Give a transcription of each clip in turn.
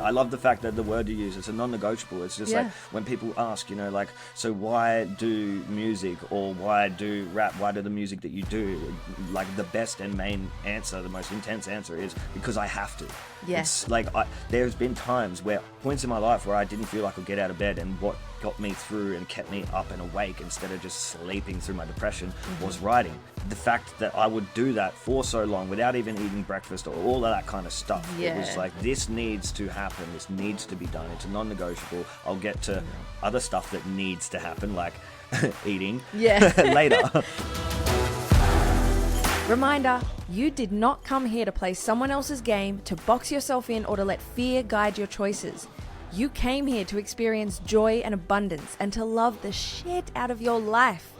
I love the fact that the word you use, it's a non-negotiable. It's just like when people ask, you know, like, so why do music or why do rap? Why do the music that you do? Like the best and main answer, the most intense answer is because I have to. Yes. It's like there's been times where points in my life where I didn't feel like I could get out of bed, and what got me through and kept me up and awake instead of just sleeping through my depression was writing. The fact that I would do that for so long without even eating breakfast or all of that kind of stuff, it was like, this needs to happen, this needs to be done, it's a non-negotiable. I'll get to other stuff that needs to happen, like eating later. Reminder, you did not come here to play someone else's game, to box yourself in, or to let fear guide your choices. You came here to experience joy and abundance and to love the shit out of your life.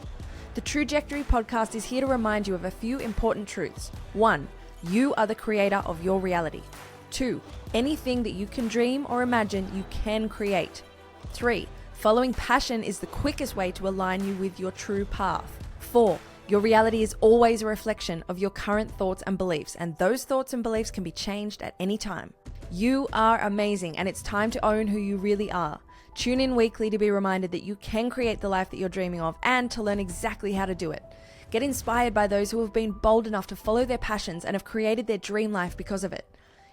The Trujectory podcast is here to remind you of a few important truths. 1, you are the creator of your reality. 2, anything that you can dream or imagine, you can create. 3, following passion is the quickest way to align you with your true path. 4, your reality is always a reflection of your current thoughts and beliefs, and those thoughts and beliefs can be changed at any time. You are amazing, and it's time to own who you really are. Tune in weekly to be reminded that you can create the life that you're dreaming of and to learn exactly how to do it. Get inspired by those who have been bold enough to follow their passions and have created their dream life because of it.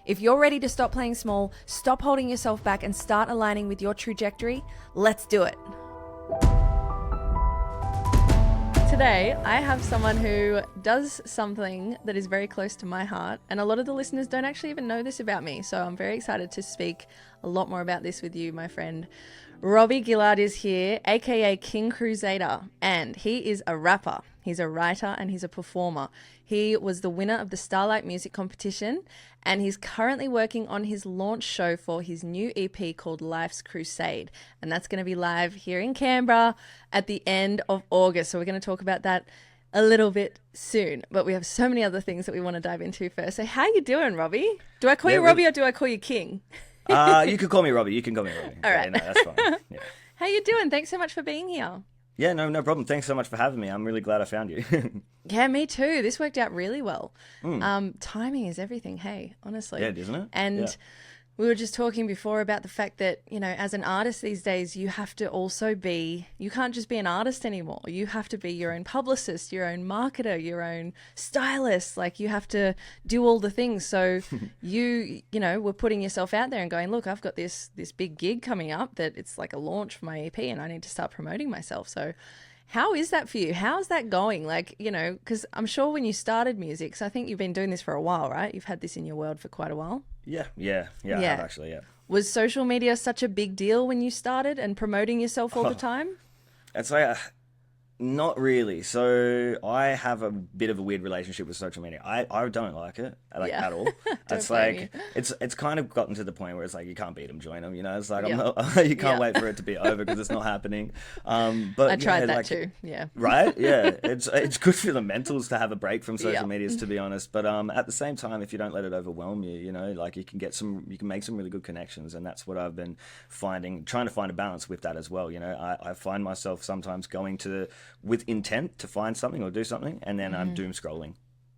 If you're ready to stop playing small, stop holding yourself back, and start aligning with your trajectory, let's do it. Today, I have someone who does something that is very close to my heart, and a lot of the listeners don't actually even know this about me, so I'm very excited to speak a lot more about this with you, my friend. Robbie Gillard is here, aka King Kruzader, and he is a rapper. He's a writer and he's a performer. He was the winner of the Starlight Music Competition, and he's currently working on his launch show for his new EP called Life's Crusade, and that's going to be live here in Canberra at the end of August. So we're going to talk about that a little bit soon, but we have so many other things that we want to dive into first. So how you doing, Robbie? Do I call you Robbie or do I call you King? You could call me Robbie. You can call me Robbie. All right. No, that's fine. Yeah. How you doing? Thanks so much for being here. Yeah, no problem. Thanks so much for having me. I'm really glad I found you. Yeah, me too. This worked out really well. Timing is everything, hey, honestly. Yeah, isn't it? And we were just talking before about the fact that, you know, as an artist these days, you have to also be, you can't just be an artist anymore. You have to be your own publicist, your own marketer, your own stylist. Like, you have to do all the things. So you know, were putting yourself out there and going, look, I've got this big gig coming up that it's like a launch for my EP and I need to start promoting myself. So how is that for you? How's that going? Like, you know, because I'm sure when you started music, so I think you've been doing this for a while, right? You've had this in your world for quite a while. Yeah, I have actually, yeah. Was social media such a big deal when you started and promoting yourself all the time? It's like, not really. So I have a bit of a weird relationship with social media. I don't like it, at all. It's like, it's kind of gotten to the point where it's like, you can't beat them, join them, you know? It's like, you can't wait for it to be over because it's not happening. But I tried that too, yeah. Right? Yeah. It's good for the mentals to have a break from social medias, to be honest. But at the same time, if you don't let it overwhelm you, you know, like you can make some really good connections. And that's what I've been trying to find a balance with that as well. You know, I find myself sometimes going with intent to find something or do something, and then I'm doom scrolling.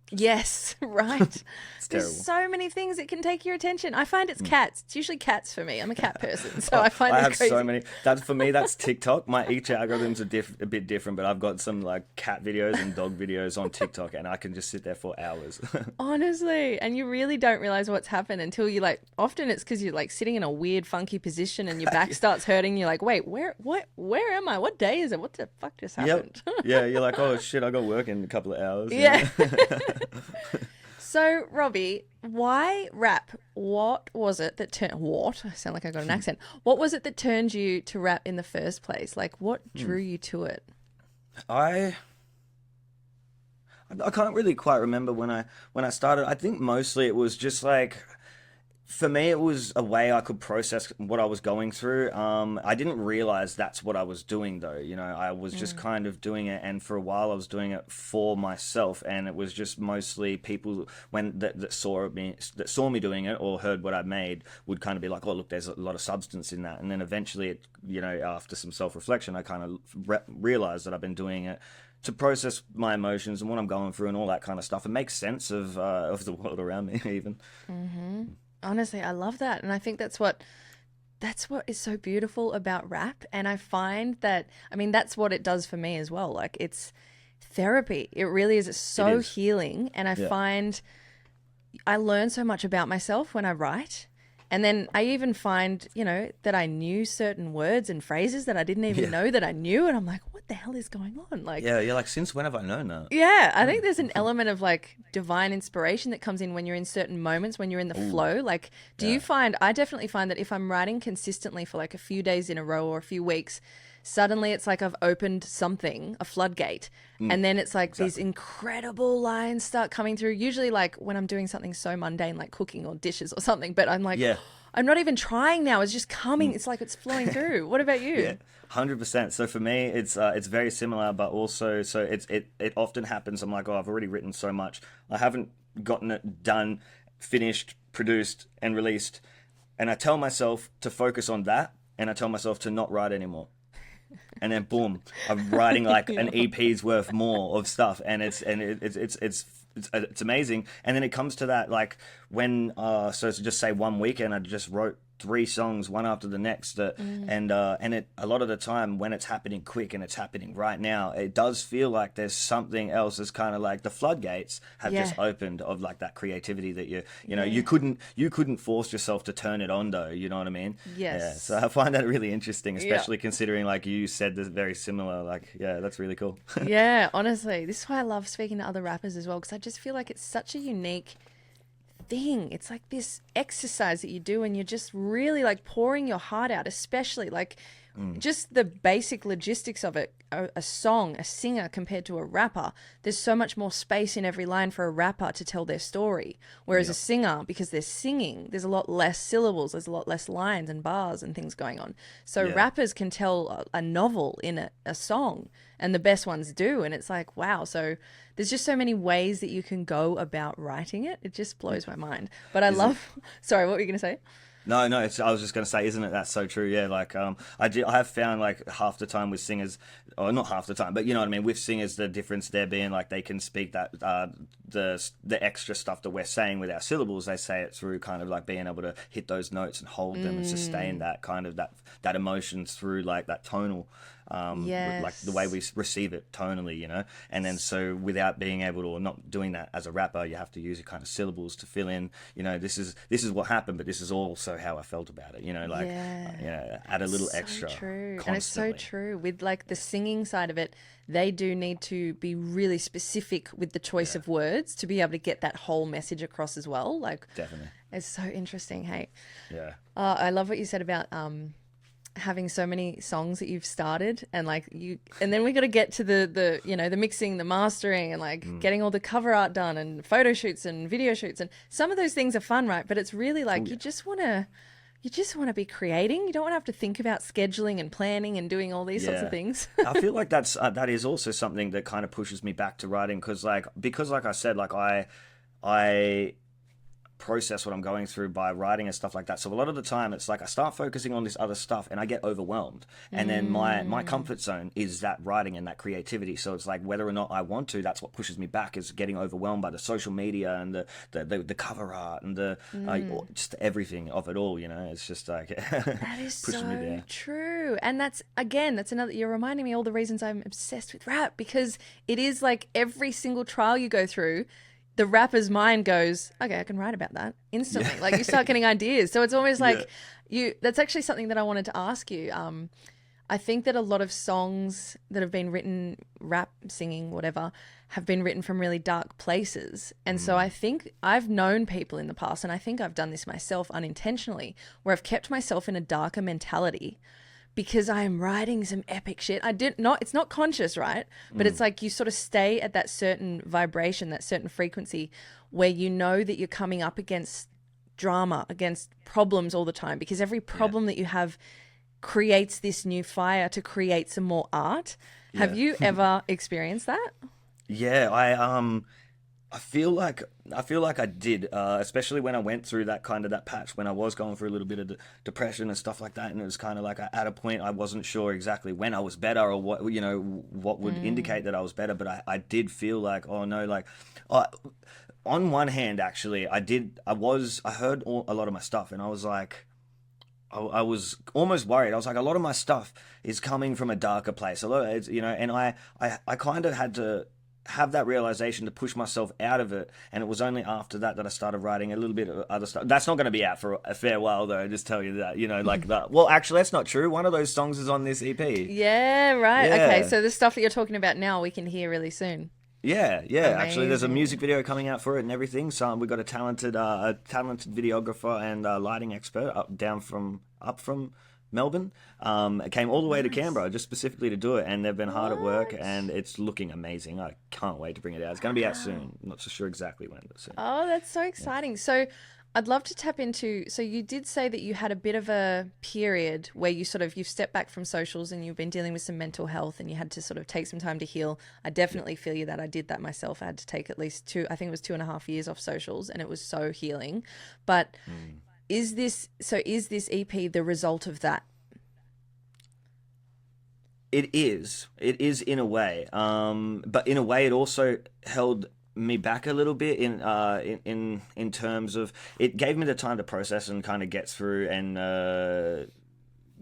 Yes, right. It's terrible. There's so many things that can take your attention. I find it's cats. It's usually cats for me. I'm a cat person, so I find this crazy. So many. For me, that's TikTok. Each algorithms are a bit different, but I've got some like cat videos and dog videos on TikTok, and I can just sit there for hours. Honestly, and you really don't realize what's happened until you often it's because you're like sitting in a weird, funky position, and your back starts hurting. You're like, wait, where am I? What day is it? What the fuck just happened? Yep. Yeah, you're like, oh shit, I got work in a couple of hours. Yeah. So, Robbie, why rap? What was it that turned... What? I sound like I got an accent. What was it that turned you to rap in the first place? Like, what drew you to it? I can't really quite remember when I started. I think mostly it was just like... For me, it was a way I could process what I was going through. I didn't realize that's what I was doing, though. You know, I was just kind of doing it, and for a while I was doing it for myself, and it was just mostly people that saw me doing it or heard what I made would kind of be like, "Oh, look, there's a lot of substance in that." And then eventually, after some self-reflection, I kind of realized that I've been doing it to process my emotions and what I'm going through and all that kind of stuff, and make sense of the world around me, even. Mm-hmm. Honestly, I love that. And I think that's what is so beautiful about rap. And I find that, I mean, that's what it does for me as well. Like, it's therapy. It really is. It's It so is. healing. And I Yeah. find I learn so much about myself when I write. And then I even find, that I knew certain words and phrases that I didn't even Yeah. know that I knew. And I'm like, what the hell is going on? Like, Yeah. You're like, since when have I known that? yeah, I think there's an element of like divine inspiration that comes in when you're in certain moments, when you're in the Ooh. flow. Like, do you Yeah. find, I definitely find that if I'm writing consistently for like a few days in a row or a few weeks, suddenly it's like I've opened something, a floodgate. And then it's like these Exactly. incredible lines start coming through. Usually, like when I'm doing something so mundane, like cooking or dishes or something, but I'm like, Yeah. I'm not even trying now. It's just coming. It's like it's flowing through. What about Yeah, you? 100%. So for me, it's very similar, but also so it often happens. I'm like, oh, I've already written so much, I haven't gotten it done, finished, produced, and released, and I tell myself to focus on that, and I tell myself to not write anymore. And then boom, I'm writing like an EP's worth more of stuff, and it's amazing. And then it comes to that like when so to just say one weekend I just wrote three songs one after the next and it a lot of the time when it's happening quick and it's happening right now, it does feel like there's something else. It's kind of like the floodgates have Yeah. just opened of like that creativity that you know Yeah. you couldn't force yourself to turn it on though, you know what I mean? Yeah, Yes. so I find that really interesting, Yeah. especially considering like you said this very similar. Like, yeah, that's really cool. Yeah, honestly, this is why I love speaking to other rappers as well, because I just feel like it's such a unique thing. It's like this exercise that you do, and you're just really like pouring your heart out, especially like just the basic logistics of it. A song, a singer compared to a rapper, there's so much more space in every line for a rapper to tell their story. Whereas a Yep. singer, because they're singing, there's a lot less syllables, there's a lot less lines and bars and things going on. So Yeah. rappers can tell a novel in a song, and the best ones do. And it's like, wow. So there's just so many ways that you can go about writing it. It just blows my mind. But I Is it? love, sorry, what were you going to say? No, no. I was just gonna say, isn't it? That's so true. Yeah, like I have found like half the time with singers, or not half the time, but you know what I mean. With singers, the difference there being like they can speak that the extra stuff that we're saying with our syllables. They say it through kind of like being able to hit those notes and hold them and sustain that kind of that emotion through like that tonal. Like the way Yes. we receive it tonally, you know, and then so without being able to or not doing that as a rapper, you have to use your kind of syllables to fill in, you know, this is what happened, but this is also how I felt about it, you know, like Yeah. you know, add a little So extra true. And it's so constantly. true. With like the singing side of it, they do need to be really specific with the choice Yeah, of words to be able to get that whole message across as well. Like, definitely. it's so interesting. Hey, Yeah. I love what you said about having so many songs that you've started, and like you, and then we got to get to the mixing, the mastering, and like getting all the cover art done and photo shoots and video shoots, and some of those things are fun, right? But it's really Oh like yeah. you just want to be creating. You don't want to have to think about scheduling and planning and doing all these sorts of Yeah. things. I feel like that is also something that kind of pushes me back to writing because like I said, like I process what I'm going through by writing and stuff like that. So a lot of the time it's like I start focusing on this other stuff and I get overwhelmed. And then my comfort zone is that writing and that creativity. So it's like whether or not I want to, that's what pushes me back is getting overwhelmed by the social media and the cover art and the just everything of it all, you know. It's just like That is pushes me so there. true. And that's, again, that's another, you're reminding me all the reasons I'm obsessed with rap, because it is like every single trial you go through, the rapper's mind goes, okay, I can write about that instantly. Yeah. Like you start getting ideas. So it's almost Yeah. like that's actually something that I wanted to ask you. I think that a lot of songs that have been written, rap, singing, whatever, have been written from really dark places. And so I think I've known people in the past, and I think I've done this myself unintentionally, where I've kept myself in a darker mentality because I am writing some epic shit. I did not, it's not conscious, right? But it's like you sort of stay at that certain vibration, that certain frequency where you know that you're coming up against drama, against problems all the time, because every Yeah. problem that you have creates this new fire to create some more art. Have Yeah. you ever experienced that? Yeah, I feel like I did, especially when I went through that kind of that patch when I was going through a little bit of depression and stuff like that, and it was kind of like at a point I wasn't sure exactly when I was better or what you know what would indicate that I was better, but I did feel like oh no, like. I on one hand, actually, I heard a lot of my stuff, and I was like, I was almost worried. I was like, a lot of my stuff is coming from a darker place. A lot of it's, and I kind of had to have that realization to push myself out of it. And it was only after that I started writing a little bit of other stuff. That's not going to be out for a fair while, though. I just tell you that, like that. Well, actually, that's not true. One of those songs is on this EP. Yeah, right. Yeah. Okay, so the stuff that you're talking about now, we can hear really soon. Yeah. Actually, there's a Amazing. music video coming out for it and everything. So we've got a talented videographer and lighting expert up from Melbourne. It came all the way to Canberra just specifically to do it, and they've been hard at work, What? and it's looking amazing. I can't wait to bring it out. It's going to be out soon. I'm not so sure exactly when, but soon. Oh, that's so exciting. So I'd love to tap into, so you did say that you had a bit of a period where you've stepped back from socials and you've been dealing with some mental health and you had to sort of take some time to heal. I definitely feel you that. I did that myself. I had to take at least I think it was 2.5 years off socials, and it was so healing. But is this EP the result of that? It is. It is in a way. But in a way, it also held me back a little bit in terms of it gave me the time to process and kind of get through and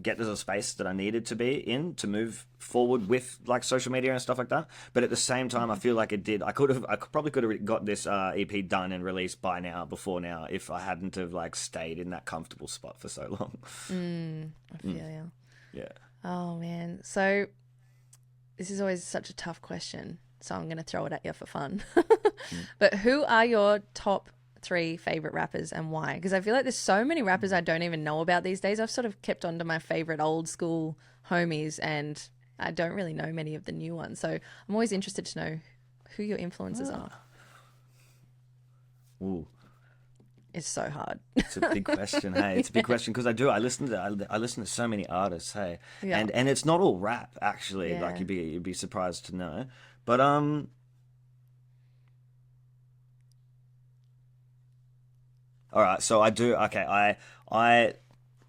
get to the space that I needed to be in to move forward with like social media and stuff like that. But at the same time, I feel like it did. I probably could have got this EP done and released before now, if I hadn't have like stayed in that comfortable spot for so long. I feel you. Yeah. Oh, man. So this is always such a tough question, so I'm going to throw it at you for fun. But who are your top 3 favorite rappers and why? Because I feel like there's so many rappers I don't even know about these days. I've sort of kept on to my favorite old school homies, and I don't really know many of the new ones. So I'm always interested to know who your influences are. Ooh. It's so hard. It's a big question, hey. It's a big question because I listen to so many artists, hey, Yeah. and it's not all rap actually. Yeah. Like you'd be surprised to know, but all right. So I do. Okay,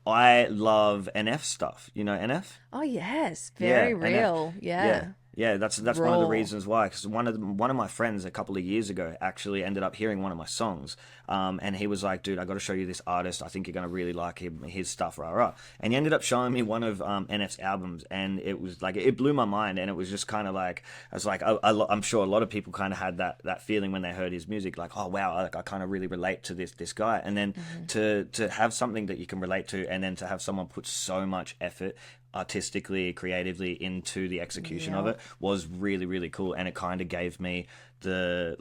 I love NF stuff. You know NF? Oh, yes. Very NF. real. Yeah. Yeah, that's one of the Raw. reasons why. Because one of my friends a couple of years ago actually ended up hearing one of my songs, and he was like, "Dude, I got to show you this artist. I think you're gonna really like his stuff, rah rah." And he ended up showing me one of NF's albums, and it was like it blew my mind. And it was just kind of like I was like, I'm sure a lot of people kind of had that feeling when they heard his music, like, "Oh wow, I kind of really relate to this guy." And then to have something that you can relate to, and then to have someone put so much effort artistically, creatively into the execution of it was really, really cool. And it kind of gave me the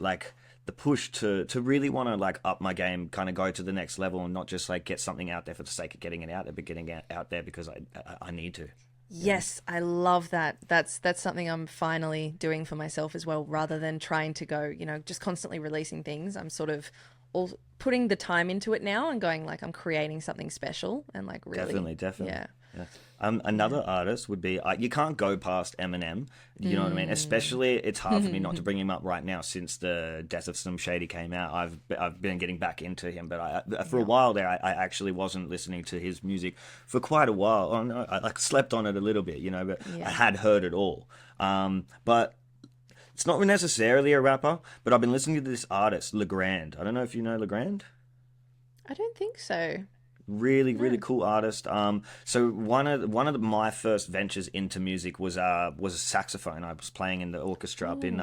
push to really want to like up my game, kind of go to the next level, and not just like get something out there for the sake of getting it out there, but getting it out there because I need to. Yes, I love that. That's something I'm finally doing for myself as well, rather than trying to go, just constantly releasing things. I'm sort of all putting the time into it now and going like I'm creating something special and like really Definitely. Yeah. Yeah. Another artist would be you can't go past Eminem. You know what I mean? Especially, it's hard for me not to bring him up right now since the death of Slim Shady came out. I've been getting back into him, but for a while there, I actually wasn't listening to his music for quite a while. Oh no, I like slept on it a little bit, but I had heard it all. But it's not necessarily a rapper, but I've been listening to this artist, Legrand. I don't know if you know Legrand. I don't think so. Really cool artist. So my first ventures into music was a saxophone. I was playing in the orchestra up in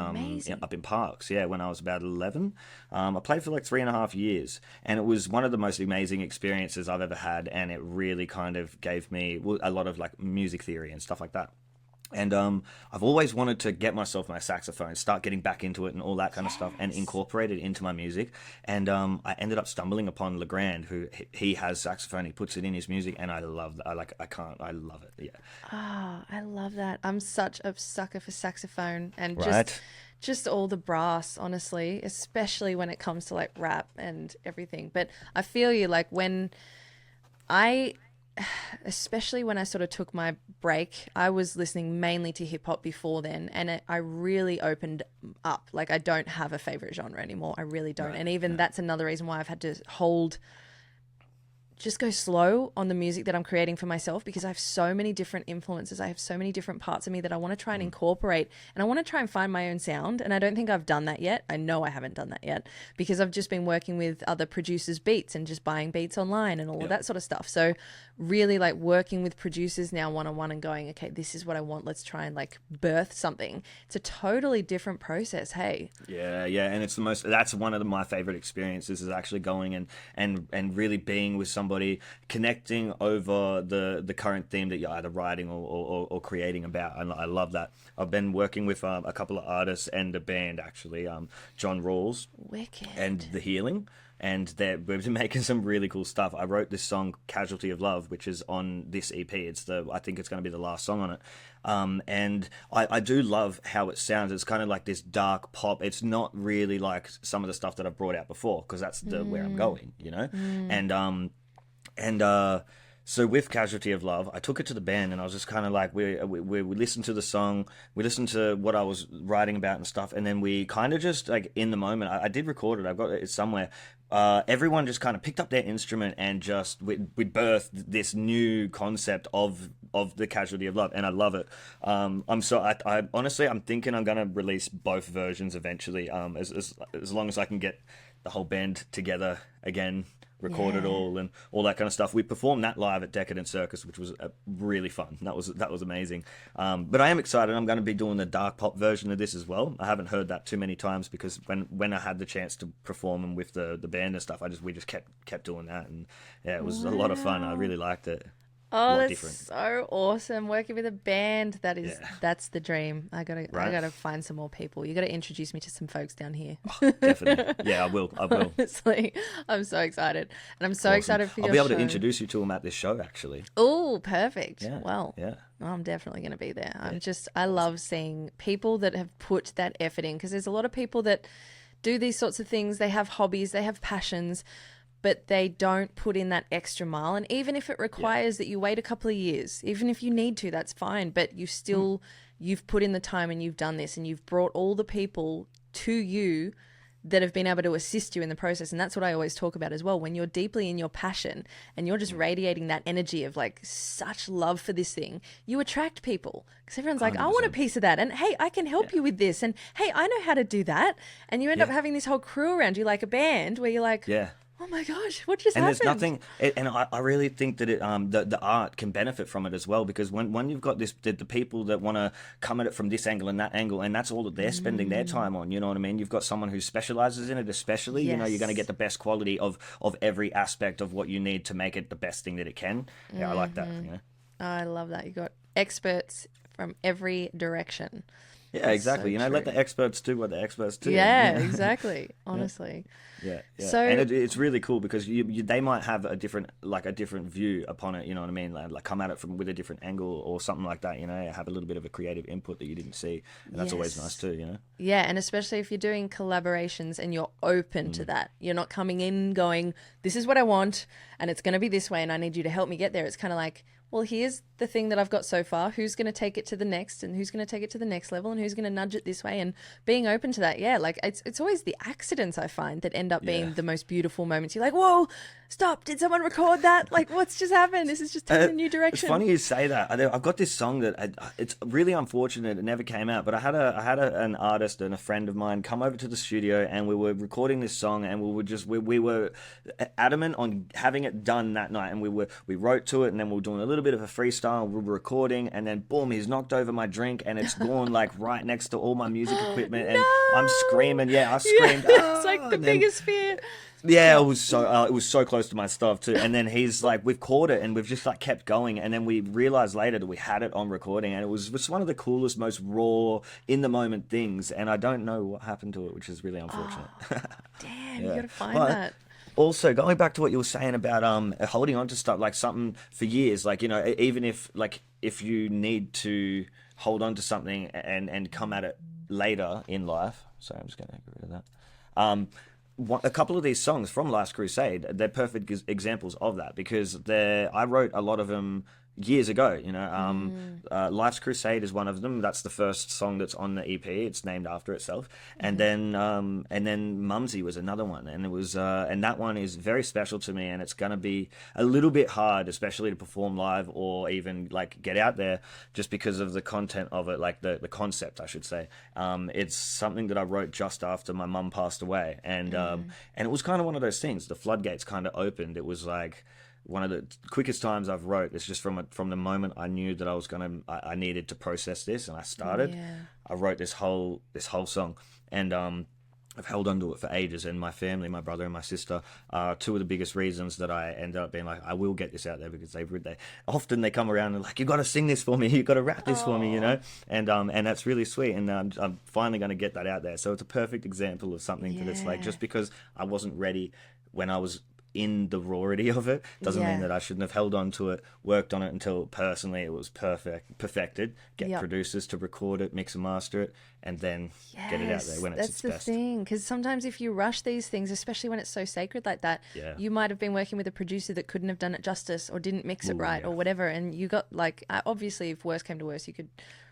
Parks. Yeah, when I was about 11. I played for like 3.5 years, and it was one of the most amazing experiences I've ever had. And it really kind of gave me a lot of like music theory and stuff like that. And I've always wanted to get myself my saxophone, start getting back into it and all that kind of stuff, and incorporate it into my music. And I ended up stumbling upon Legrand, who he has saxophone. He puts it in his music, and I love that. I love it. Yeah. Ah, I love that. I'm such a sucker for saxophone and Right. just all the brass, honestly, especially when it comes to like rap and everything. But I feel you, like especially when I sort of took my break, I was listening mainly to hip hop before then, and I really opened up. Like, I don't have a favorite genre anymore. I really don't. Right. And even that's another reason why I've had to hold just go slow on the music that I'm creating for myself, because I have so many different influences. I have so many different parts of me that I want to try and incorporate, and I want to try and find my own sound. And I don't think I've done that yet. I know I haven't done that yet, because I've just been working with other producers' beats and just buying beats online and all of that sort of stuff. So really like working with producers now one-on-one and going, okay, this is what I want. Let's try and like birth something. It's a totally different process. Hey. Yeah, yeah, and it's the most. That's one of my favorite experiences, is actually going and really being with somebody, connecting over the current theme that you're either writing or creating about. And I love that. I've been working with a couple of artists and a band actually, John Rawls Wicked. and The Healing. And we've been making some really cool stuff. I wrote this song "Casualty of Love," which is on this EP. I think it's going to be the last song on it. And I do love how it sounds. It's kind of like this dark pop. It's not really like some of the stuff that I've brought out before, because that's where I'm going, you know. So with Casualty of Love, I took it to the band, and I was just kind of like, we listened to the song, we listened to what I was writing about and stuff, and then we kind of just, like, in the moment, I did record it, I've got it somewhere, everyone just kind of picked up their instrument and just, we birthed this new concept of the Casualty of Love, and I love it. I honestly, I'm thinking I'm going to release both versions eventually, as long as I can get the whole band together again, record it all and all that kind of stuff. We performed that live at Decadent Circus, which was really fun. That was amazing. But I am excited. I'm going to be doing the dark pop version of this as well. I haven't heard that too many times, because when I had the chance to perform them with the band and stuff, we just kept doing that, and yeah, it was a lot of fun. I really liked it. Oh, that's so awesome. Working with a band, that's the dream. I gotta find some more people. You gotta introduce me to some folks down here. Oh, definitely. Yeah, I will. Honestly, I'm so excited. And I'm so excited for your show. I'll be able to introduce you to them at this show, actually. Oh, perfect. Yeah. Well, yeah. I'm definitely going to be there. I love seeing people that have put that effort in, because there's a lot of people that do these sorts of things. They have hobbies, they have passions, but they don't put in that extra mile. And even if it requires that you wait a couple of years, even if you need to, that's fine. But you've put in the time, and you've done this, and you've brought all the people to you that have been able to assist you in the process. And that's what I always talk about as well. When you're deeply in your passion and you're just radiating that energy of like such love for this thing, you attract people, because everyone's like, 100%. I want a piece of that. And hey, I can help you with this. And hey, I know how to do that. And you end up having this whole crew around you, like a band, where you're like, oh my gosh, what just happened? There's nothing, and I really think that the art can benefit from it as well, because when you've got the people that want to come at it from this angle and that angle, and that's all that they're spending their time on, you know what I mean? You've got someone who specializes in it, especially, you know, you're going to get the best quality of every aspect of what you need to make it the best thing that it can. Yeah, I like that. You know? I love that. You've got experts from every direction. Yeah, exactly. So let the experts do what the experts do. Yeah, exactly. Honestly. Yeah. So, and it's really cool, because they might have a different view upon it. You know what I mean? Like come at it with a different angle or something like that. You know, have a little bit of a creative input that you didn't see, and that's always nice too. You know. Yeah, and especially if you're doing collaborations and you're open to that, you're not coming in going, "This is what I want, and it's going to be this way, and I need you to help me get there." It's kind of like, well, here's the thing that I've got so far. Who's going to take it to the next, and who's going to take it to the next level, and who's going to nudge it this way, and being open to that. Yeah, like it's always the accidents I find that end up being the most beautiful moments. You're like, whoa, stop. Did someone record that? Like, what's just happened? This is just taking a new direction. It's funny you say that. I've got this song that it's really unfortunate it never came out, but I had an artist and a friend of mine come over to the studio, and we were recording this song, and we were adamant on having it done that night, and we wrote to it, and then we were doing a little bit of a freestyle, we were recording, and then boom, he's knocked over my drink, and it's gone like right next to all my music equipment, and I'm screaming. I screamed. It's like the biggest fear. Yeah, it was so close to my stuff too. And then he's like, we've caught it, and we've just like kept going. And then we realized later that we had it on recording, and it was just one of the coolest, most raw, in the moment things. And I don't know what happened to it, which is really unfortunate. Damn, you gotta find that. Also, going back to what you were saying about holding on to stuff, like something for years, like, you know, even if you need to hold on to something and come at it later in life. Sorry, I'm just going to get rid of that. A couple of these songs from Last Crusade, they're perfect examples of that, because I wrote a lot of them years ago, Life's Crusade is one of them. That's the first song that's on the EP. It's named after itself. And then Mumsy was another one, and it was and that one is very special to me, and it's gonna be a little bit hard, especially to perform live or even like get out there, just because of the content of it, like the concept, I should say. It's something that I wrote just after my mum passed away, and it was kind of one of those things. The floodgates kind of opened. It was like one of the quickest times I've wrote. It's just from the moment I knew that I needed to process this, and I started. Yeah. I wrote this whole song, and I've held onto it for ages. And my family, my brother and my sister, are two of the biggest reasons that I ended up being like, I will get this out there, because they often they come around and like, you got to sing this for me, you got to rap this for me, and that's really sweet. And I'm finally going to get that out there. So it's a perfect example of something that it's like, just because I wasn't ready when I was in the rawity of it doesn't mean that I shouldn't have held on to it, worked on it until personally it was perfected, get producers to record it, mix and master it, and then get it out there when it's its best. That's the thing, because sometimes if you rush these things, especially when it's so sacred like that, you might have been working with a producer that couldn't have done it justice or didn't mix it right or whatever, and you got like, obviously if worse came to worse, you could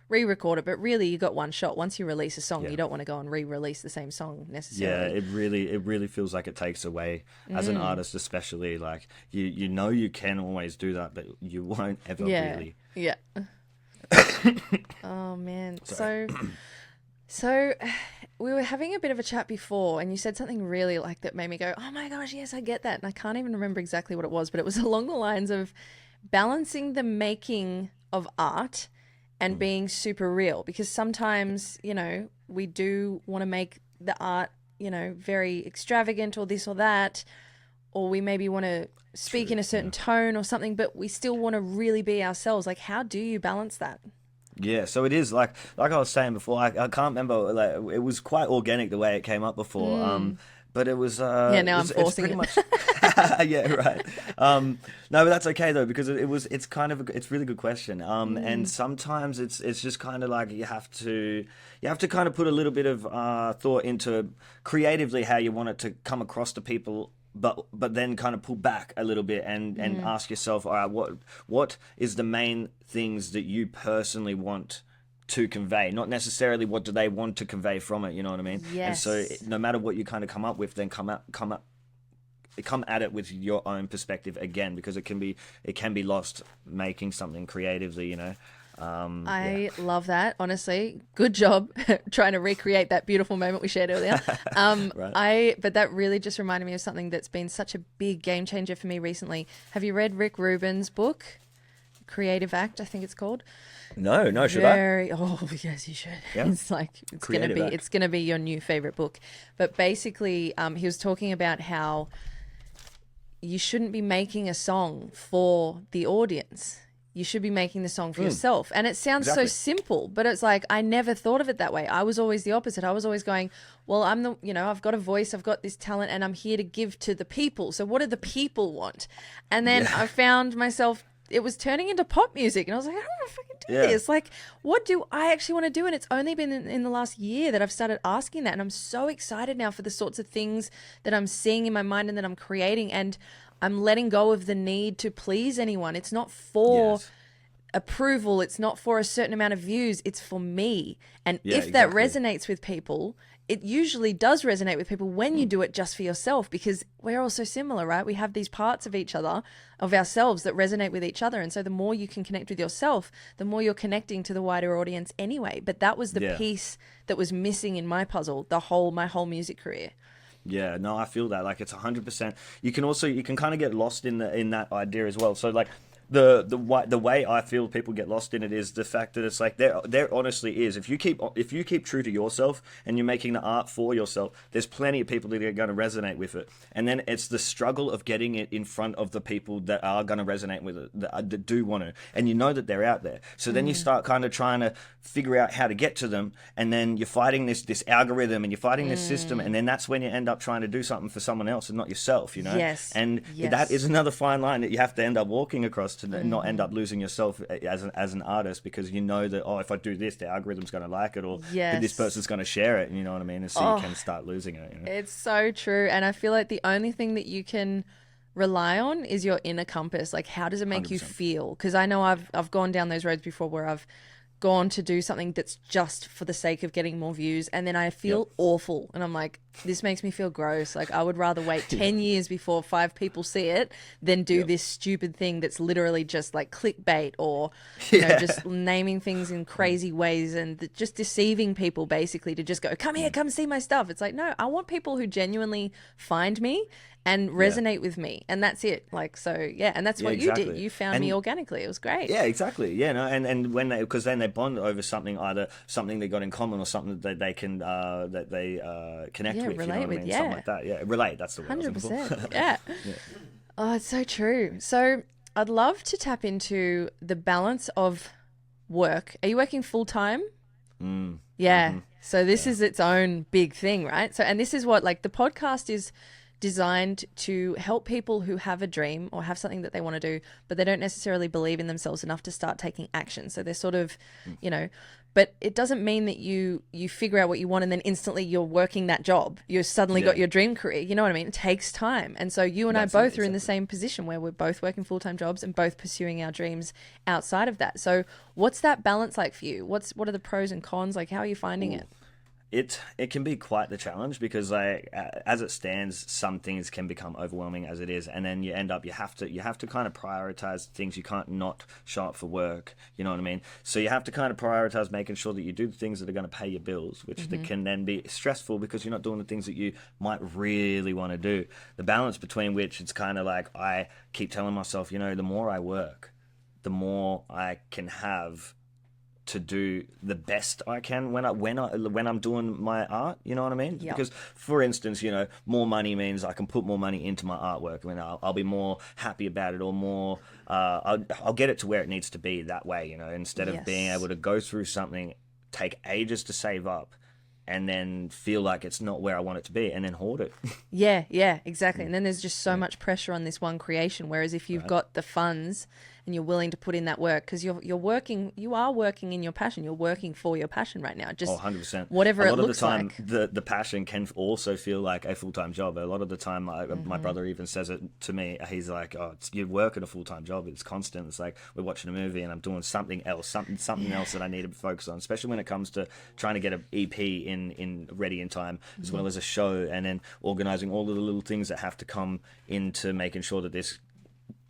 re-record it, but really you got one shot. Once you release a song, you don't want to go and re-release the same song necessarily. Yeah, it really feels like it takes away as an artist, especially like you know you can always do that, but you won't ever really. Yeah. Oh man. So we were having a bit of a chat before, and you said something really like that made me go, oh my gosh, yes, I get that. And I can't even remember exactly what it was, but it was along the lines of balancing the making of art and being super real, because sometimes, we do want to make the art, very extravagant or this or that, or we maybe want to speak in a certain tone or something, but we still want to really be ourselves. Like, how do you balance that? Yeah, so it is like I was saying before, I can't remember, like, it was quite organic the way it came up before. But it was now I'm forcing it. Much... yeah, right. No, but that's okay though, because it's kind of it's a really good question. And sometimes it's just kind of like you have to kind of put a little bit of thought into creatively how you want it to come across to people, but then kind of pull back a little bit and ask yourself, all right, what is the main things that you personally want to convey, not necessarily what do they want to convey from it, you know what I mean? Yes. And so no matter what you kind of come up with, then come at it with your own perspective again, because it can be lost making something creatively, I love that, honestly. Good job trying to recreate that beautiful moment we shared earlier. Right. But that really just reminded me of something that's been such a big game changer for me recently. Have you read Rick Rubin's book, Creative Act, I think it's called? No, should I? Oh, yes, you should. Yeah. It's gonna be your new favorite book. But basically, he was talking about how you shouldn't be making a song for the audience. You should be making the song for yourself. And it sounds so simple, but it's like, I never thought of it that way. I was always the opposite. I was always going, well, I've got a voice, I've got this talent, and I'm here to give to the people. So what do the people want? And then I found myself, it was turning into pop music, and I was like, I don't want to fucking do this. Like, what do I actually want to do? And it's only been in the last year that I've started asking that, and I'm so excited now for the sorts of things that I'm seeing in my mind and that I'm creating, and I'm letting go of the need to please anyone. It's not for approval. It's not for a certain amount of views. It's for me. And if that resonates with people, it usually does resonate with people when you do it just for yourself, because we're all so similar, right? We have these parts of each other, of ourselves, that resonate with each other. And so the more you can connect with yourself, the more you're connecting to the wider audience anyway. But that was the piece that was missing in my puzzle, my whole music career. Yeah, no, I feel that. Like, it's 100%. You can kind of get lost in that idea as well. So like the way I feel people get lost in it is the fact that it's like there honestly is, if you keep true to yourself and you're making the art for yourself, there's plenty of people that are going to resonate with it. And then it's the struggle of getting it in front of the people that are going to resonate with it, that do want to, and you know that they're out there. So then you start kind of trying to figure out how to get to them, and then you're fighting this algorithm, and you're fighting this system, and then that's when you end up trying to do something for someone else and not yourself, Yes. And that is another fine line that you have to end up walking across to not end up losing yourself as an artist, because you know that, if I do this, the algorithm's going to like it, or this person's going to share it, you know what I mean? And so you can start losing it. It's so true. And I feel like the only thing that you can rely on is your inner compass. Like, how does it make you 100%. feel? Because I know I've gone down those roads before where I've gone to do something that's just for the sake of getting more views, and then I feel Yep. awful, and I'm like, this makes me feel gross. Like, I would rather wait 10 years before 5 people see it than do Yep. this stupid thing that's literally just like clickbait, or you know, just naming things in crazy ways and just deceiving people, basically, to just go, come here, come see my stuff. It's like, no, I want people who genuinely find me and resonate with me, and that's it. Like, so yeah, and that's Yeah, what you did. exactly. You found me And organically. It was great. yeah, exactly. Yeah, no, and when they, because then they bond over something, either something they got in common or something that they can connect Yeah, with. You know relate what I with, mean? yeah. Something like that. Yeah, relate. That's the word I was looking for. 100%. Yeah. Oh, it's so true. So I'd love to tap into the balance of work. Are you working full time? Yeah. So this is its own big thing, right? So, and this is what, like, the podcast is designed to help people who have a dream or have something that they want to do, but they don't necessarily believe in themselves enough to start taking action. So they're sort of, you know, but it doesn't mean that you figure out what you want and then instantly you're working that job. You've suddenly got your dream career. You know what I mean? It takes time. And so you and That's I it, both are in the exactly. same position where we're both working full-time jobs and both pursuing our dreams outside of that. So what's that balance like for you? What are the pros and cons? Like, how are you finding it? It can be quite the challenge, because like as it stands, some things can become overwhelming as it is, and then you end up you have to kind of prioritize things. You can't not show up for work. You know what I mean? So you have to kind of prioritize making sure that you do the things that are going to pay your bills, which that can then be stressful because you're not doing the things that you might really want to do. The balance between which, it's kind of like, I keep telling myself, you know, the more I work, the more I can have to do the best I can when I'm doing my art. You know what I mean? Yep. Because, for instance, you know, more money means I can put more money into my artwork. I mean, I'll be more happy about it, or more. I'll get it to where it needs to be that way. You know, instead of being Yes. able to go through something, take ages to save up, and then feel like it's not where I want it to be, and then hoard it. Yeah, exactly. And then there's just so much pressure on this one creation. Whereas if you've got the funds and you're willing to put in that work, because you are working in your passion. You're working for your passion right now. Just 100%. whatever A it lot of the looks time, like. the passion can also feel like a full-time job. A lot of the time, my brother even says it to me. He's like, "Oh, you're working a full-time job. It's constant. It's like we're watching a movie and I'm doing something else, something else that I need to focus on." Especially when it comes to trying to get an EP in ready in time, as well as a show, and then organizing all of the little things that have to come into making sure that this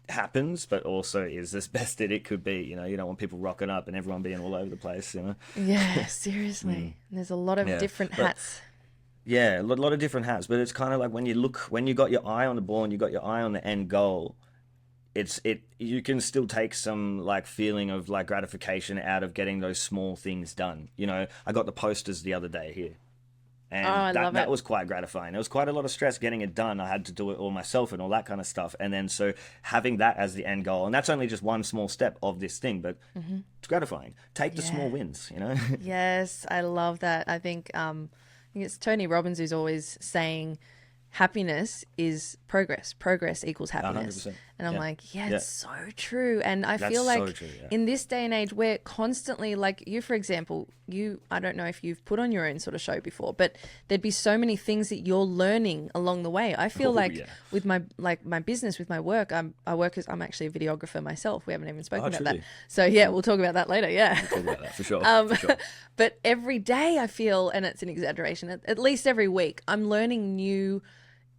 happens, but also is as best that it could be. You know, you don't want people rocking up and everyone being all over the place. You know. Yeah, seriously. There's a lot of Yeah, different but- hats. Yeah, a lot of different hats, but it's kind of like when you got your eye on the ball and you got your eye on the end goal, you can still take some like feeling of like gratification out of getting those small things done. You know, I got the posters the other day here. And I love that it. was quite gratifying. It was quite a lot of stress getting it done. I had to do it all myself and all that kind of stuff. And then so having that as the end goal, and that's only just one small step of this thing, but it's gratifying. Take the small wins, you know? Yes, I love that. I think it's Tony Robbins who's always saying happiness is progress. Progress equals happiness. 100%. And I'm Yeah. like, yeah, Yeah. it's so true. And I That's feel so like true, yeah. in this day and age, we're constantly, like you, for example, I don't know if you've put on your own sort of show before, but there'd be so many things that you're learning along the way. I feel like yeah. with my business, with my work, I'm actually a videographer myself. We haven't even spoken about that. truly. So yeah, we'll talk about that later. Yeah. Talk about that for sure. Um, for sure. But every day I feel, and it's an exaggeration, at least every week, I'm learning new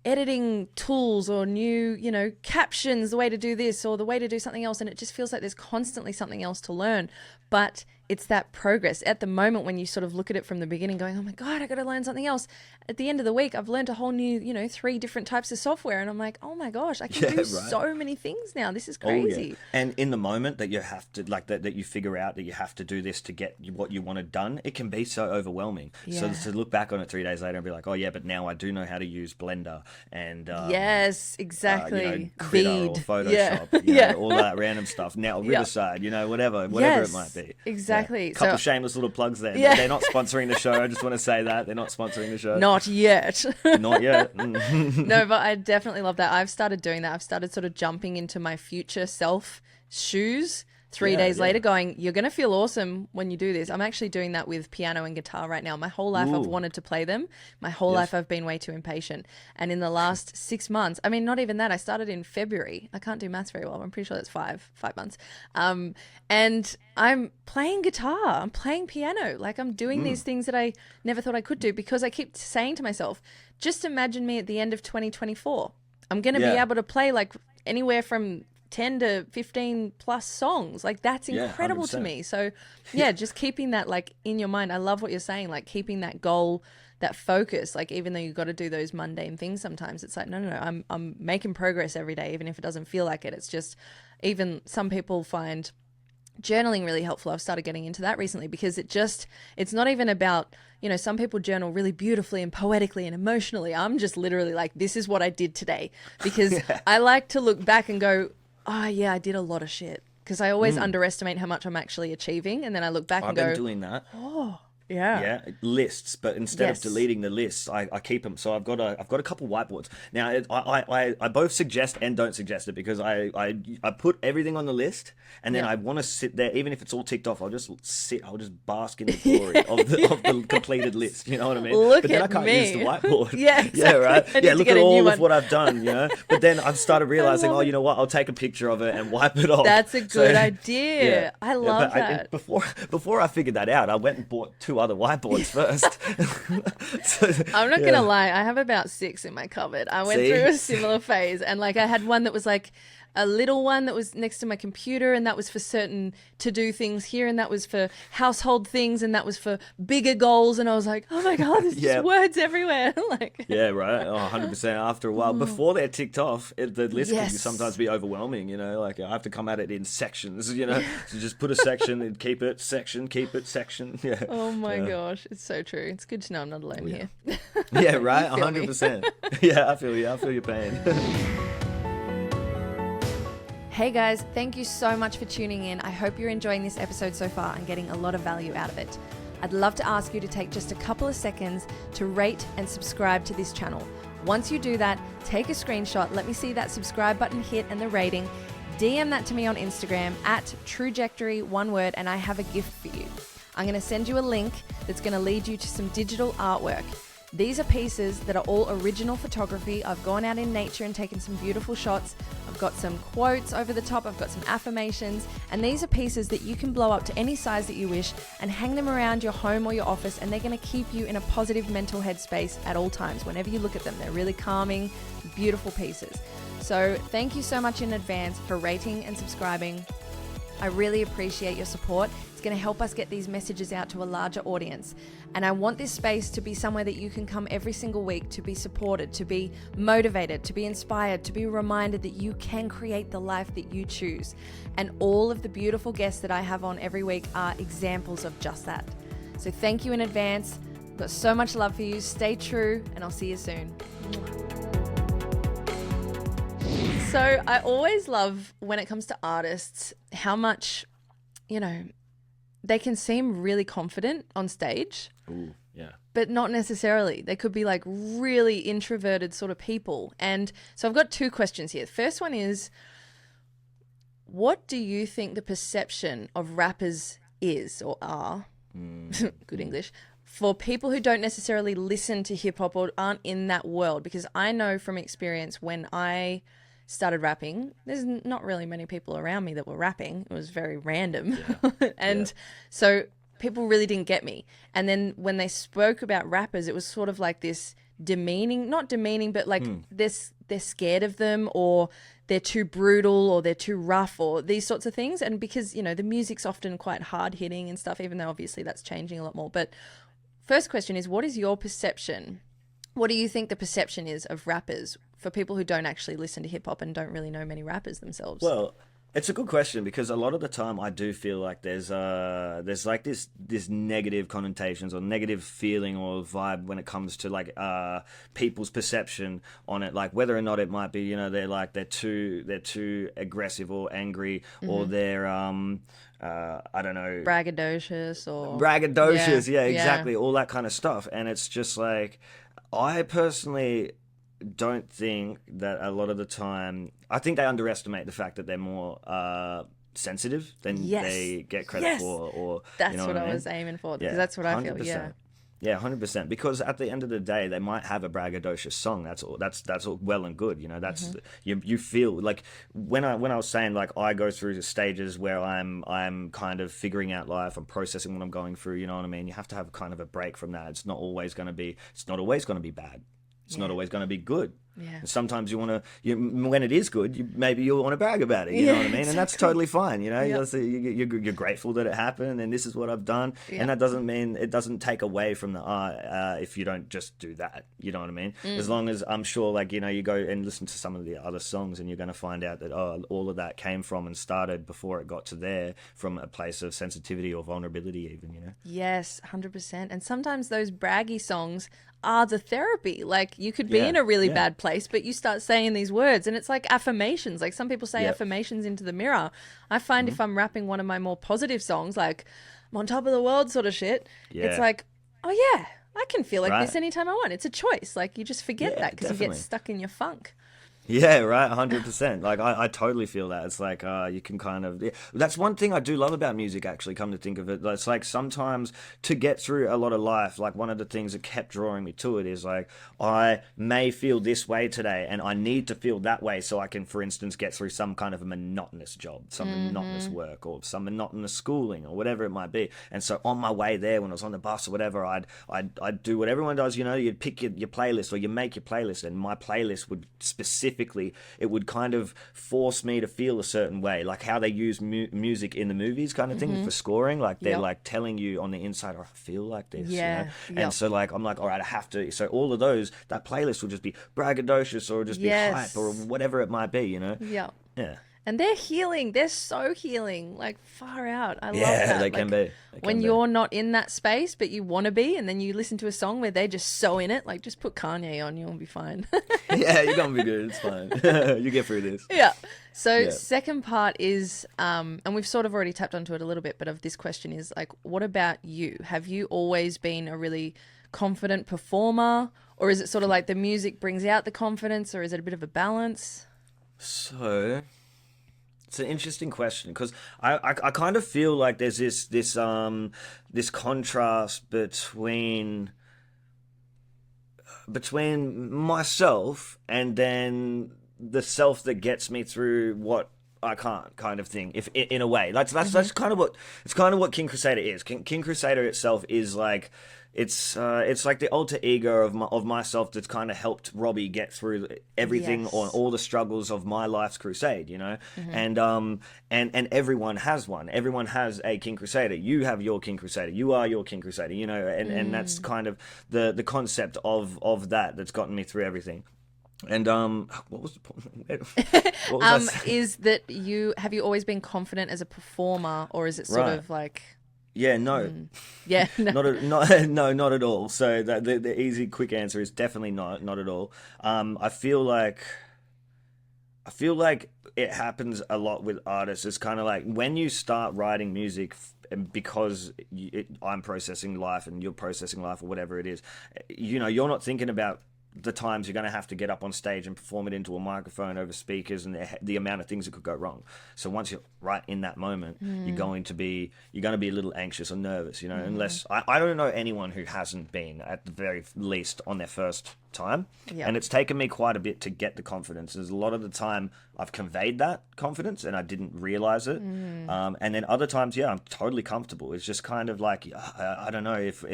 editing tools or new, captions, the way to do this or the way to do something else. And it just feels like there's constantly something else to learn. But it's that progress. At the moment when you sort of look at it from the beginning going, oh my God, I got to learn something else. At the end of the week, I've learned a whole new, 3 different types of software. And I'm like, oh my gosh, I can do right. so many things now. This is Oh, yeah. crazy. And in the moment that you have to, like, that you figure out that you have to do this to get what you wanted done, it can be so overwhelming. So Yeah. to look back on it 3 days later and be like, oh yeah, but now I do know how to use Blender and Yes, exactly. Critter or Veed. Photoshop, Yeah. all that random stuff. Now Riverside, whatever Yes, it might be. exactly. Yeah. Couple So- of shameless little plugs there. Yeah. They're not sponsoring the show. I just want to say that they're not sponsoring the show. Not yet. Not yet. No, but I definitely love that. I've started doing that. I've started sort of jumping into my future self shoes, three days later going, you're going to feel awesome when you do this. I'm actually doing that with piano and guitar right now. My whole life I've wanted to play them. My whole life I've been way too impatient. And in the last 6 months, I mean, not even that, I started in February. I can't do maths very well. I'm pretty sure that's five months. And I'm playing guitar. I'm playing piano. Like I'm doing these things that I never thought I could do because I keep saying to myself, just imagine me at the end of 2024. I'm going to be able to play like anywhere from 10 to 15 plus songs. Like that's incredible to me. So just keeping that like in your mind. I love what you're saying, like keeping that goal, that focus, like even though you've got to do those mundane things sometimes, it's like, no, I'm making progress every day, even if it doesn't feel like it. It's just, even some people find journaling really helpful. I've started getting into that recently because it's not even about, some people journal really beautifully and poetically and emotionally. I'm just literally like, this is what I did today, because I like to look back and go, oh yeah, I did a lot of shit, because I always underestimate how much I'm actually achieving, and then I look back and go, I've been doing that. Oh, yeah, lists, but instead of deleting the lists, I keep them. So I've got a couple whiteboards now. I both suggest and don't suggest it, because I put everything on the list, and then I want to sit there, even if it's all ticked off. I'll just bask in the glory of the completed list. You know what I mean? Look but then at I can't me. use the whiteboard. Yeah, exactly. Right. Look at all of what I've done. But then I've started realizing, you know what? I'll take a picture of it and wipe it off. That's a good idea. I love that. Before I figured that out, I went and bought 2 other whiteboards first. I'm not gonna lie, I have about 6 in my cupboard. I went through a similar phase, and like I had one that was like a little one that was next to my computer, and that was for certain to do things here, and that was for household things, and that was for bigger goals. And I was like, oh my god, there's just words everywhere. Like, right. 100%. After a while, before they're ticked off, the list can sometimes be overwhelming. Like I have to come at it in sections. So just put a section and keep it section. Yeah. Oh my gosh, it's so true. It's good to know I'm not alone here. Yeah, right. 100%. Yeah, I feel you. I feel your pain. Hey guys, thank you so much for tuning in. I hope you're enjoying this episode so far and getting a lot of value out of it. I'd love to ask you to take just a couple of seconds to rate and subscribe to this channel. Once you do that, take a screenshot, let me see that subscribe button hit and the rating, DM that to me on Instagram at Trujectory, one word, and I have a gift for you. I'm going to send you a link that's going to lead you to some digital artwork. These are pieces that are all original photography. I've gone out in nature and taken some beautiful shots. I've got some quotes over the top. I've got some affirmations. And these are pieces that you can blow up to any size that you wish and hang them around your home or your office. And they're going to keep you in a positive mental headspace at all times. Whenever you look at them, they're really calming, beautiful pieces. So thank you so much in advance for rating and subscribing. I really appreciate your support. It's going to help us get these messages out to a larger audience. And I want this space to be somewhere that you can come every single week to be supported, to be motivated, to be inspired, to be reminded that you can create the life that you choose. And all of the beautiful guests that I have on every week are examples of just that. So thank you in advance. I've got so much love for you. Stay true, and I'll see you soon. So I always love, when it comes to artists, how much, they can seem really confident on stage. Ooh, yeah. But not necessarily. They could be like really introverted sort of people. And so I've got 2 questions here. The first one is, what do you think the perception of rappers is or are, good English, for people who don't necessarily listen to hip hop or aren't in that world? Because I know from experience, when I started rapping, there's not really many people around me that were rapping. It was very random. So people really didn't get me. And then when they spoke about rappers, it was sort of like this not demeaning, but like they're scared of them, or they're too brutal, or they're too rough, or these sorts of things. And because, the music's often quite hard hitting and stuff, even though obviously that's changing a lot more. But first question is, what is your perception? What do you think the perception is of rappers for people who don't actually listen to hip hop and don't really know many rappers themselves? Well, it's a good question, because a lot of the time I do feel like there's like this negative connotations or negative feeling or vibe when it comes to like people's perception on it, like whether or not it might be they're too aggressive or angry, or they're I don't know, braggadocious, yeah, exactly, all that kind of stuff. And it's just like, I personally don't think that a lot of the time, I think they underestimate the fact that they're more sensitive than Yes. they get credit Yes. for, or That's you know what what I I mean? was aiming for, because Yeah, that's what I feel. 100%. Yeah. Yeah, 100%. Because at the end of the day, they might have a braggadocious song. That's all. That's all well and good. You know, that's you feel like when I was saying like I go through the stages where I'm kind of figuring out life. I'm processing what I'm going through. You know what I mean? You have to have kind of a break from that. It's not always going to be. It's not always going to be bad. It's not Yeah. always going to be good. Yeah. And sometimes you want to, when it is good, maybe you'll want to brag about it. You know Yeah, what I mean? And that's exactly. totally fine. You know, Yep. you're grateful that it happened, and this is what I've done. Yeah. And that doesn't mean it doesn't take away from the art if you don't just do that. You know what I mean? As long as I'm sure, like you go and listen to some of the other songs, and you're going to find out that all of that came from and started before it got to there from a place of sensitivity or vulnerability, even. You know? Yes, 100%. And sometimes those braggy songs are the therapy. Like you could be Yeah, in a really yeah. bad place, but you start saying these words and it's like affirmations. Like some people say Yep. affirmations into the mirror. I find if I'm rapping one of my more positive songs, like I'm on top of the world sort of shit, it's Yeah. like, oh yeah, I can feel like Right. this anytime I want. It's a choice. Like you just forget Yeah, that because you get definitely. stuck in your funk. Yeah, right, 100%. Like, I totally feel that. It's like, you can kind of... Yeah. That's one thing I do love about music, actually, come to think of it. It's like sometimes to get through a lot of life, like one of the things that kept drawing me to it is like, I may feel this way today and I need to feel that way so I can, for instance, get through some kind of a monotonous job, some monotonous work or some monotonous schooling or whatever it might be. And so on my way there, when I was on the bus or whatever, I'd do what everyone does, you know, you'd pick your playlist or you make your playlist, and my playlist would specifically, it would kind of force me to feel a certain way, like how they use music in the movies kind of thing for scoring. Like they're Yep. like telling you on the inside, oh, I feel like this, Yeah, you know? yep. And so like, I'm like, all right, I have to. So all of those, that playlist will just be braggadocious or just Yes. be hype or whatever it might be, you know? Yeah. Yeah. And they're healing. They're so healing. Like far out. I love Yeah, that. they can Like, be. They when can be. you're not in that space, but you want to be, and then you listen to a song where they're just so in it. Like just put Kanye on, you'll be fine. Yeah, you're gonna be good. It's fine. You get through this. Yeah. So Yeah. second part is, and we've sort of already tapped onto it a little bit, but of this question is like, what about you? Have you always been a really confident performer, or is it sort of like the music brings out the confidence, or is it a bit of a balance? So it's an interesting question because I kind of feel like there's this contrast between myself and then the self that gets me through what I can't, kind of thing. If in a way, that's kind of what King Kruzader is. King Kruzader itself is like it's like the alter ego of myself that's kind of helped Robbie get through everything Yes. on all the struggles of my life's crusade, you know. And everyone has one. Everyone has a King Kruzader. You have your King Kruzader. You are your King Kruzader, you know. And that's kind of the concept of that's gotten me through everything. And what was the point? What was I saying? Is that have you always been confident as a performer, or is it sort Right. of like, Yeah, no. yeah, no. Not at all. So the easy, quick answer is definitely not at all. I feel like it happens a lot with artists. It's kind of like when you start writing music, because I'm processing life and you're processing life or whatever it is, you know, you're not thinking about the times you're going to have to get up on stage and perform it into a microphone over speakers and the amount of things that could go wrong. So once you're right in that moment, you're going to be a little anxious or nervous, you know, unless I don't know anyone who hasn't been at the very least on their first time. Yeah. And it's taken me quite a bit to get the confidence. There's a lot of the time I've conveyed that confidence and I didn't realize it. And then other times, yeah, I'm totally comfortable. It's just kind of like, I don't know if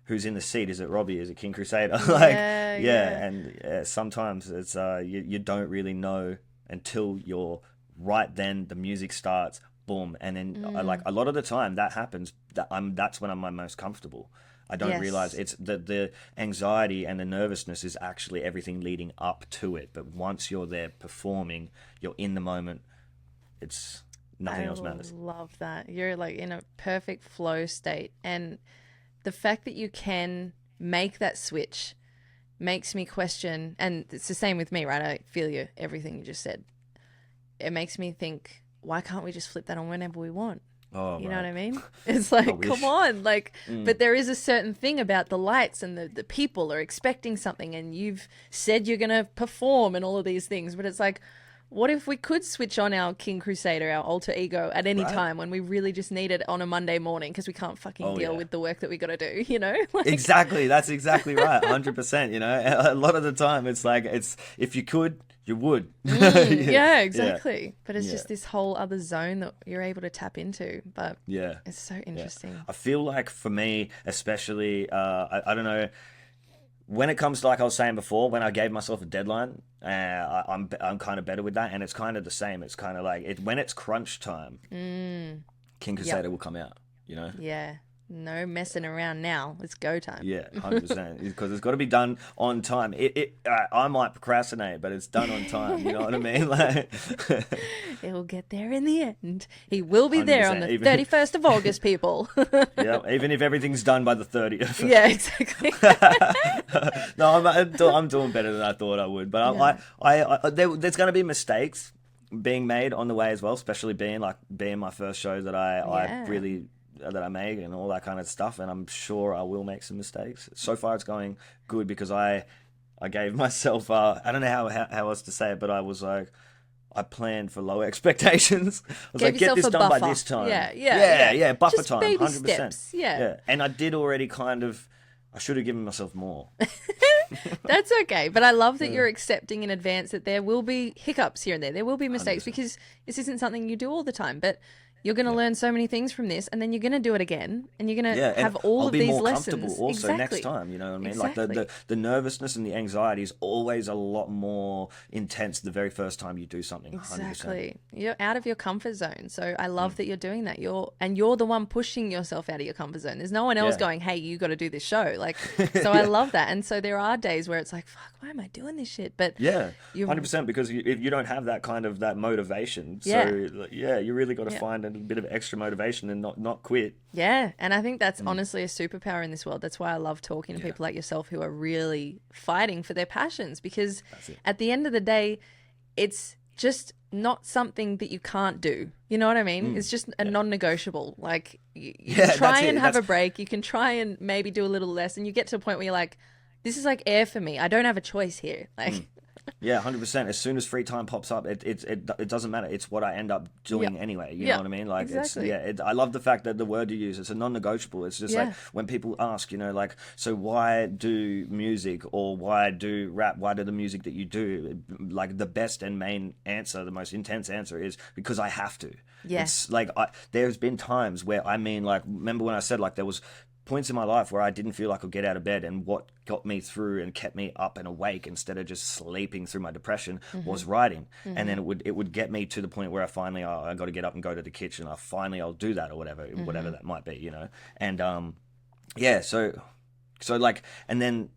who's in the seat? Is it Robbie? Is it King Kruzader? Like, Yeah. and sometimes it's you don't really know until you're right then. The music starts, boom, and then like a lot of the time that happens. That's when I'm my most comfortable. I don't Yes. realize it's the anxiety and the nervousness is actually everything leading up to it. But once you're there performing, you're in the moment. It's nothing else matters. I love that. You're like in a perfect flow state. And the fact that you can make that switch makes me question, and it's the same with me, right? I feel you, everything you just said. It makes me think, why can't we just flip that on whenever we want? Oh, You know right. what I mean? It's like, wish. come on. Like, but there is a certain thing about the lights and the people are expecting something and you've said you're going to perform and all of these things. But it's like, What if we could switch on our King Kruzader, our alter ego, at any Right. time when we really just need it on a Monday morning because we can't fucking Oh, deal yeah. with the work that we got to do, you know? Like, Exactly. That's exactly right. 100%. You know, a lot of the time it's like, if you could, you would. yeah, Yeah. exactly. But it's Yeah. just this whole other zone that you're able to tap into. But Yeah. it's so interesting. I feel like for me, especially, I don't know, when it comes to, like I was saying before, when I gave myself a deadline, I'm kind of better with that, and it's kind of the same. It's kind of like when it's crunch time, King Crusader will come out. You know. Yeah. No messing around now. It's go time. Yeah, 100%. Because it's got to be done on time. I might procrastinate, but it's done on time. You know what I mean? Like, It will get there in the end. He will be there on 100%, the even- 31st of August, people. yeah, even if everything's done by the 30th. Yeah, exactly. No, I'm doing better than I thought I would. But there's going to be mistakes being made on the way as well, especially being my first show that I really that I make and all that kind of stuff. And I'm sure I will make some mistakes. So far, it's going good because I gave myself I don't know how else to say it, but I was like, I planned for low expectations. I was Gave like, get yourself this a done by buffer. this time. Yeah. Buffer Just time, baby 100%. steps, yeah. And I did already kind of. I should have given myself more. That's okay. But I love that you're accepting in advance that there will be hiccups here and there. There will be mistakes 100%. because this isn't something you do all the time. But you're going to learn so many things from this, and then you're going to do it again, and you're going to And have all I'll of be these more lessons. comfortable also Exactly. next time. You know what I mean? Exactly. Like the nervousness and the anxiety is always a lot more intense the very first time you do something. 100%. Exactly. You're out of your comfort zone. So I love Mm. that you're doing that. You're the one pushing yourself out of your comfort zone. There's no one else Yeah. going, "Hey, you got to do this show." Like, so I love that. And so there are days where it's like, "Fuck, why am I doing this shit?" But Yeah, You- 100%. Because if you don't have that kind of that motivation, so you really got to find a bit of extra motivation and not quit. yeah, and I think Mm. that's honestly a superpower in this world. That's why I love talking to people like yourself who are really fighting for their passions, because it. at the end of the day, it's just not something that you can't do. You know what I mean? It's just a non-negotiable. Like you Yeah, can try that's and it. have a break. You can try and maybe do a little less, and you get to a point where you're like, this is like air for me. I don't have a choice here. Like, Yeah, 100%. As soon as free time pops up, it doesn't matter. It's what I end up doing Yeah. anyway. You Yeah, know what I mean? Like, exactly. I love the fact that the word you use, it's a non-negotiable. It's just Yeah. like when people ask, you know, like, so why do music or why do rap? Why do the music that you do? Like, the best and main answer, the most intense answer is because I have to. Yeah. It's like, there's been times where, like, remember when I said, like, there was points in my life where I didn't feel like I could get out of bed, and what got me through and kept me up and awake instead of just sleeping through my depression was writing. And then it would get me to the point where I finally I got to get up and go to the kitchen. I'll do that or whatever that might be, you know. And so like, and then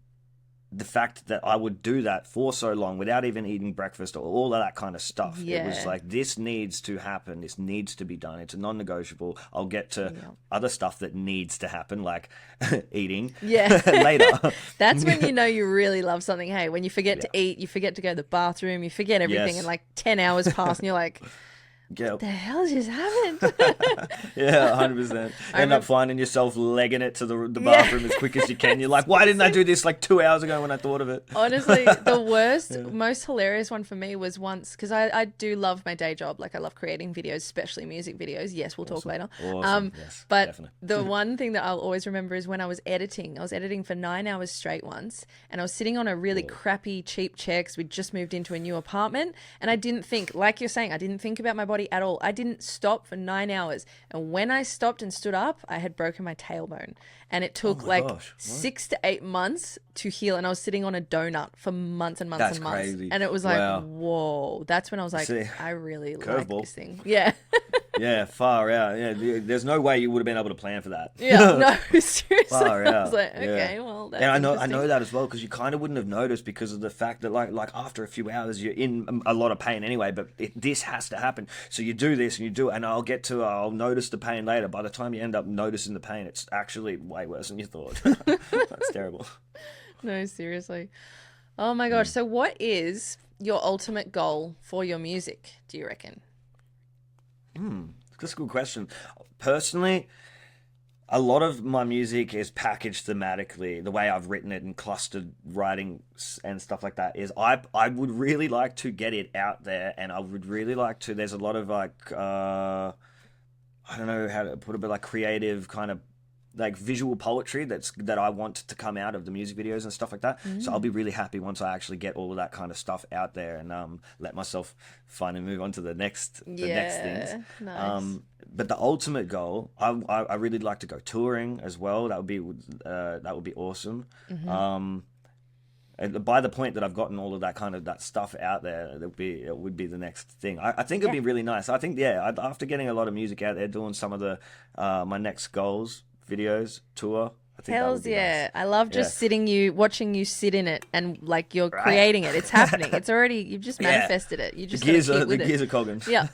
the fact that I would do that for so long without even eating breakfast or all of that kind of stuff. It was Yeah. like, this needs to happen. This needs to be done. It's a non-negotiable. I'll get to other stuff that needs to happen, like eating Yeah. later. that's when you know you really love something. Hey, when you forget to eat, you forget to go to the bathroom, you forget everything, Yes. and like 10 hours pass, and you're like, Yeah, the hell just happened? yeah, 100%. End up finding yourself legging it to the bathroom as quick as you can. You're like, why didn't I do this like 2 hours ago when I thought of it? Honestly, the worst, most hilarious one for me was once, because I do love my day job. Like, I love creating videos, especially music videos. Yes, we'll talk later. Awesome. Yes, but definitely. the one thing that I'll always remember is when I was editing. I was editing for 9 hours straight once, and I was sitting on a really crappy, cheap chair because we'd just moved into a new apartment. And I didn't think, like you're saying, I didn't think about my body at all. I didn't stop for 9 hours. And when I stopped and stood up, I had broken my tailbone. And it took my like gosh, what? 6 to 8 months to heal. And I was sitting on a donut for months and months That's and months. crazy. And it was like, Wow. whoa. That's when I was like, See, I really like curveball. this thing. Yeah. Yeah, far out. Yeah, there's no way you would have been able to plan for that. Yeah. No, seriously. Far I out. was like, Yeah. okay, well, that's And I know interesting. that as well, because you kind of wouldn't have noticed because of the fact that like after a few hours you're in a lot of pain anyway. But this has to happen, so you do this and you do it, and I'll notice the pain later. By the time you end up noticing the pain, it's actually way worse than you thought. That's terrible. No, seriously. Oh my gosh. So what is your ultimate goal for your music, do you reckon? That's a good question. Personally, a lot of my music is packaged thematically. The way I've written it and clustered writing and stuff like that is I would really like to get it out there, and I would really like to. There's a lot of like I don't know how to put it, but like creative kind of like visual poetry that I want to come out of the music videos and stuff like that. So I'll be really happy once I actually get all of that kind of stuff out there and let myself finally move on to the next things. Nice. But the ultimate goal, I really like to go touring as well. That would be awesome. And by the point that I've gotten all of that stuff out there, it would be the next thing. I think it'd be really nice. I think after getting a lot of music out there, doing some of the my next goals, videos, tour. I think that would Hells be yeah. nice. I love just watching you sit in it and like you're creating it. It's happening. It's already, you've just manifested it. You just gotta keep with The it. gears are cogging. Yeah.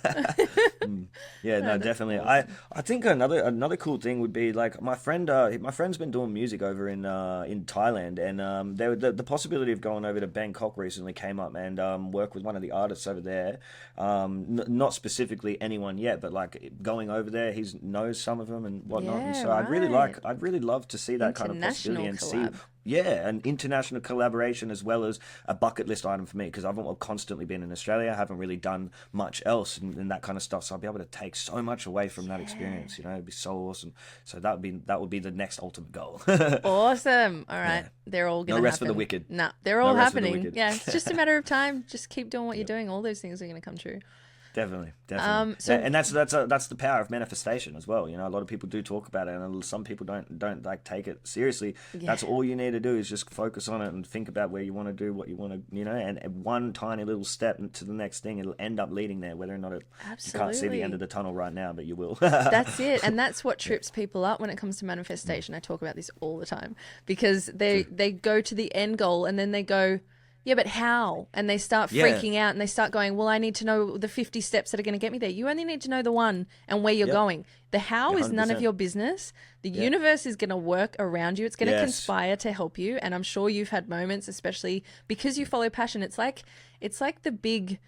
Yeah, no, definitely. Awesome. I think another cool thing would be like my friend's been doing music over in Thailand, and the possibility of going over to Bangkok recently came up and work with one of the artists over there. Not specifically anyone yet, but like going over there, he knows some of them and whatnot. And Yeah, so right. I'd really love to see that kind of possibility and see. International collab. Yeah, an international collaboration as well as a bucket list item for me because I've constantly been in Australia. I haven't really done much else and that kind of stuff. So I'll be able to take so much away from that experience. You know, it'd be so awesome. So that would be the next ultimate goal. Awesome. All right. Yeah. They're all going to happen. No rest for the wicked. No, they're all No rest for the happening. wicked. Yeah, it's just a matter of time. Just keep doing what you're doing. All those things are going to come true. Definitely. So And that's the power of manifestation as well. You know, a lot of people do talk about it, and some people don't like take it seriously. Yeah. That's all you need to do is just focus on it and think about where you want to do what you want to, you know, and one tiny little step to the next thing, it'll end up leading there. Whether or not you can't see the Absolutely. end of the tunnel right now, but you will. That's it. And that's what trips people up when it comes to manifestation. I talk about this all the time because they go to the end goal and then they go, yeah, but how? And they start freaking out and they start going, well, I need to know the 50 steps that are going to get me there. You only need to know the one and where you're going. The how is none of 100%. your business. The universe is going to work around you. It's going to conspire to help you. And I'm sure you've had moments, especially because you follow passion. It's like the big,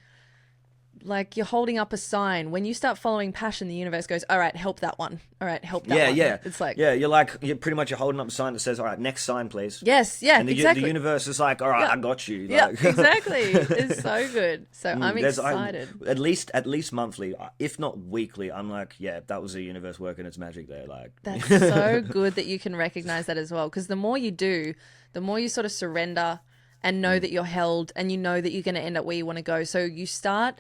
like you're holding up a sign. When you start following passion, the universe goes, all right, help that one. All right, help that one. Yeah. It's like, you're pretty much holding up a sign that says, all right, next sign, please. yes, yeah, And the exactly. universe is like, all right, Yeah. I got you. Yeah, Like, exactly. It's so good. So I'm there's- excited. at least monthly, if not weekly. I'm like, yeah, that was the universe working its magic there. Like, That's so good that you can recognize that as well. Because the more you do, the more you sort of surrender and know that you're held and you know that you're going to end up where you want to go. So you start,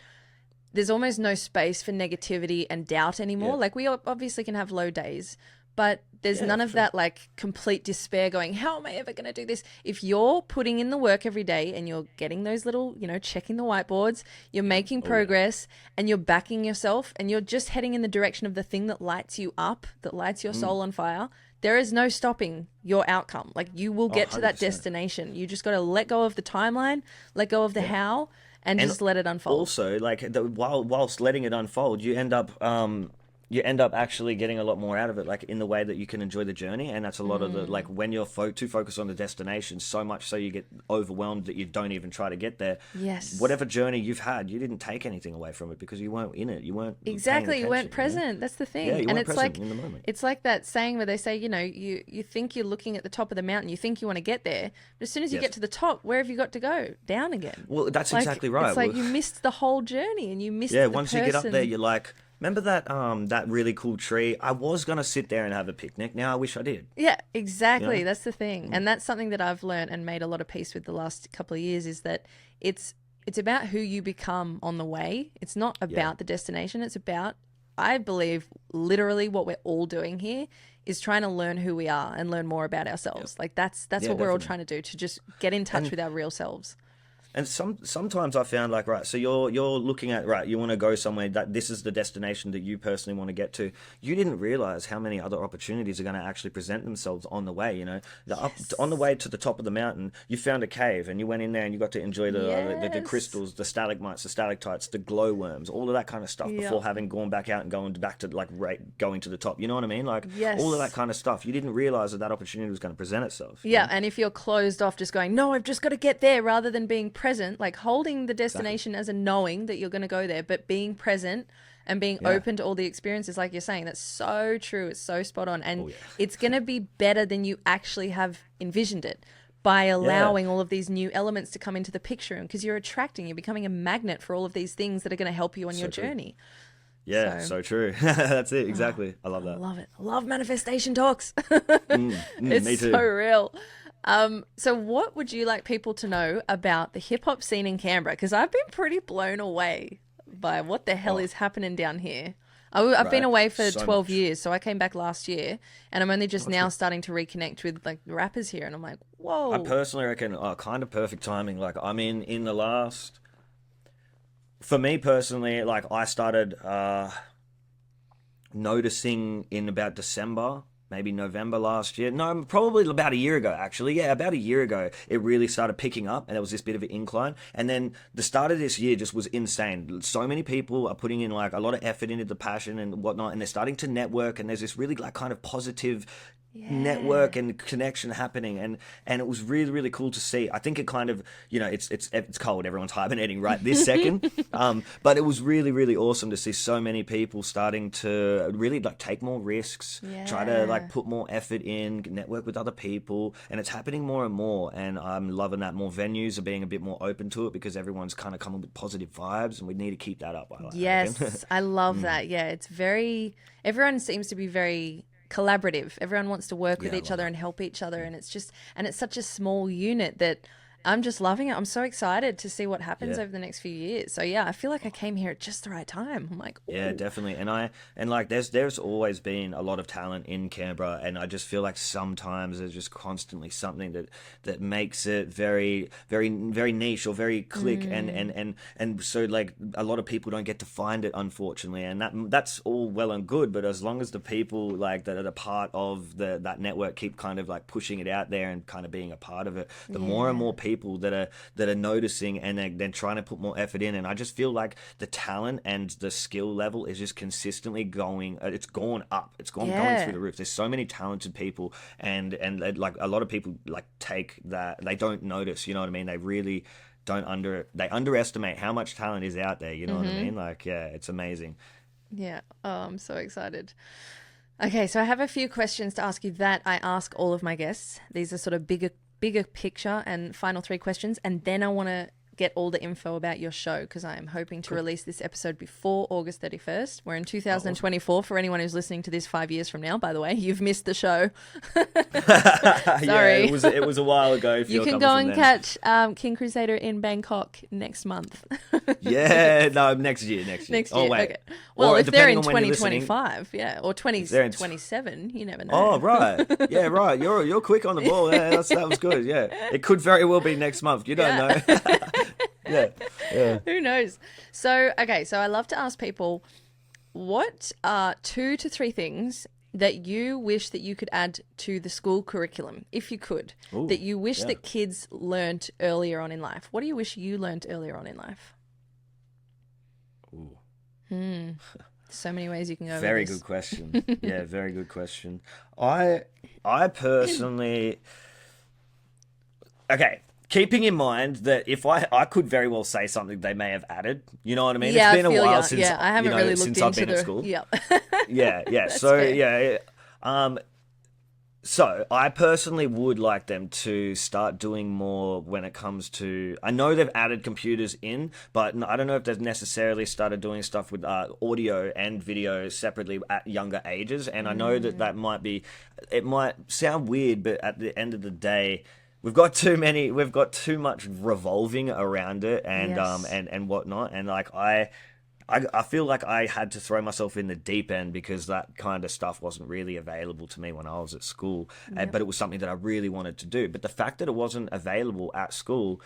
there's almost no space for negativity and doubt anymore. Yeah. Like we obviously can have low days, but there's none of that like complete despair going, how am I ever going to do this? If you're putting in the work every day and you're getting those little, checking the whiteboards, you're making progress and you're backing yourself and you're just heading in the direction of the thing that lights you up, that lights your soul on fire, there is no stopping your outcome. Like you will get to that 100%. destination. You just got to let go of the timeline, let go of the how, and just let it unfold. Also, like whilst letting it unfold, you end up actually getting a lot more out of it, like in the way that you can enjoy the journey. And that's a lot of the, like when you're too focused on the destination, so much so you get overwhelmed that you don't even try to get there. Yes. Whatever journey you've had, you didn't take anything away from it because you weren't in it. You weren't paying Exactly, you weren't attention, present. That's the thing. Yeah, you and weren't it's present like in the moment. it's like that saying where they say, you think you're looking at the top of the mountain, you think you want to get there, but as soon as you get to the top, where have you got to go? Down again. Well, that's Like, exactly right. It's like Well, you missed the whole journey and you missed yeah, the once you get up there, person. you're like, remember that really cool tree? I was gonna sit there and have a picnic. Now I wish I did. Yeah, exactly. Yeah. That's the thing. And that's something that I've learned and made a lot of peace with the last couple of years is that it's about who you become on the way. It's not about the destination. It's about, I believe, literally what we're all doing here is trying to learn who we are and learn more about ourselves. Like that's Yeah, what we're all definitely. trying to do, to just get in touch with our real selves. And sometimes I found like, right, so you're looking at, right, you want to go somewhere that this is the destination that you personally want to get to. You didn't realize how many other opportunities are going to actually present themselves on the way, on the way to the top of the mountain, you found a cave and you went in there and you got to enjoy the Yes. crystals, the stalagmites, the stalactites, the glowworms, all of that kind of stuff before having gone back out and going back to like going to the top. You know what I mean? Like Yes. all of that kind of stuff. You didn't realize that opportunity was going to present itself. Yeah, and if you're closed off just going, no, I've just got to get there rather than being present present, like holding the Exactly. destination as a knowing that you're going to go there, but being present and being Yeah. open to all the experiences, like you're saying, that's so true. It's so spot on. And Oh yeah. it's going to be better than you actually have envisioned it by Yeah. allowing all of these new elements to come into the picture, because you're attracting, you're becoming a magnet for all of these things that are going to help you on your So true. journey. Yeah. So So true. That's it. Exactly. I love I that. love it. I love manifestation talks. Me It's so too. real. So what would you like people to know about the hip hop scene in Canberra? Because I've been pretty blown away by what the hell Oh, is happening down here. I've been right. away for So 12 much. years, so I came back last year, and I'm only Oh, just that's now good. starting to reconnect with like the rappers here, and I'm like, I whoa. personally reckon, kind of perfect timing. Like, I mean, in the last, for me personally, like I started noticing in about December, maybe November last year. No, probably about a year ago, actually. Yeah, about a year ago, it really started picking up, and there was this bit of an incline. And then the start of this year just was insane. So many people are putting in like a lot of effort into the passion and whatnot, and they're starting to network, and there's this really like kind of positive Yeah. network and connection happening, and it was really really cool to see. I think it kind of, it's cold, everyone's hibernating right this second, but it was really really awesome to see so many people starting to really like take more risks, try to like Yeah. put more effort in, network with other people, and it's happening more and more, and I'm loving that more venues are being a bit more open to it because everyone's kind of coming with positive vibes, and we need to keep that up, I reckon. Yes, I love that. Yeah, it's very, everyone seems to be very collaborative. Everyone wants to work with Yeah, I each love other that. and help each other. And it's just, and it's such a small unit that I'm just loving it. I'm so excited to see what happens Yeah. over the next few years. So yeah, I feel like I came here at just the right time. I'm like, Yeah, ooh, definitely. And like there's always been a lot of talent in Canberra, and I just feel like sometimes there's just constantly something that makes it very very niche or very click, and so like a lot of people don't get to find it, unfortunately, and that's all well and good, but as long as the people like that are a part of that network keep kind of like pushing it out there and kind of being a part of it, the more and yeah, more people that are noticing, and then trying to put more effort in, and I just feel like the talent and the skill level is just consistently going, it's gone up, it's gone going through yeah, the roof. There's so many talented people, and like a lot of people like take that, they don't notice, you know what I mean, they really don't they underestimate how much talent is out there, you know what I mean, like yeah, it's amazing. yeah. Oh, I'm so excited. Okay, so I have a few questions to ask you that I ask all of my guests. These are sort of bigger picture and final three questions, and then I want to get all the info about your show because I am hoping to Cool. release this episode before August 31st. We're in Oh, awesome. 2024 for anyone who's listening to this 5 years from now, by the way. You've missed the show. Yeah, Sorry. it was a while ago if You you're can coming go from and then. catch King Kruzader in Bangkok next month. Yeah, no, next year. Next Oh year. wait, Okay. Well, or if they're depending in on when you're listening, 2025, yeah, or if they're in 2027, you never Oh know. right, yeah, right. You're quick on the ball. Yeah, that was good. Yeah, it could very well be next month. You don't Yeah. know. Yeah, yeah. Who knows? So, okay, so I love to ask people what are 2 to 3 things that you wish that you could add to the school curriculum, if you could, that Ooh, you wish yeah. that kids learnt earlier on in life? What do you wish you learnt earlier on in life? Ooh, So many ways you can go with very good this. question. Yeah, very good question. I I personally, okay. Keeping in mind that if I could very well say something they may have added, you know what I mean? It's Yeah, I been a feel while ya. since, Yeah, I haven't really looked since I've into been at the. school. Yeah. Yeah, yeah. That's So fair. yeah, um, So, I personally would like them to start doing more when it comes to. I know they've added computers in, but I don't know if they've necessarily started doing stuff with audio and video separately at younger ages. And I know that that might be. It might sound weird, but at the end of the day, we've got too much revolving around it, and Yes. and whatnot, and like I feel like I had to throw myself in the deep end because that kind of stuff wasn't really available to me when I was at school. Yep. But it was something that I really wanted to do. But the fact that it wasn't available at school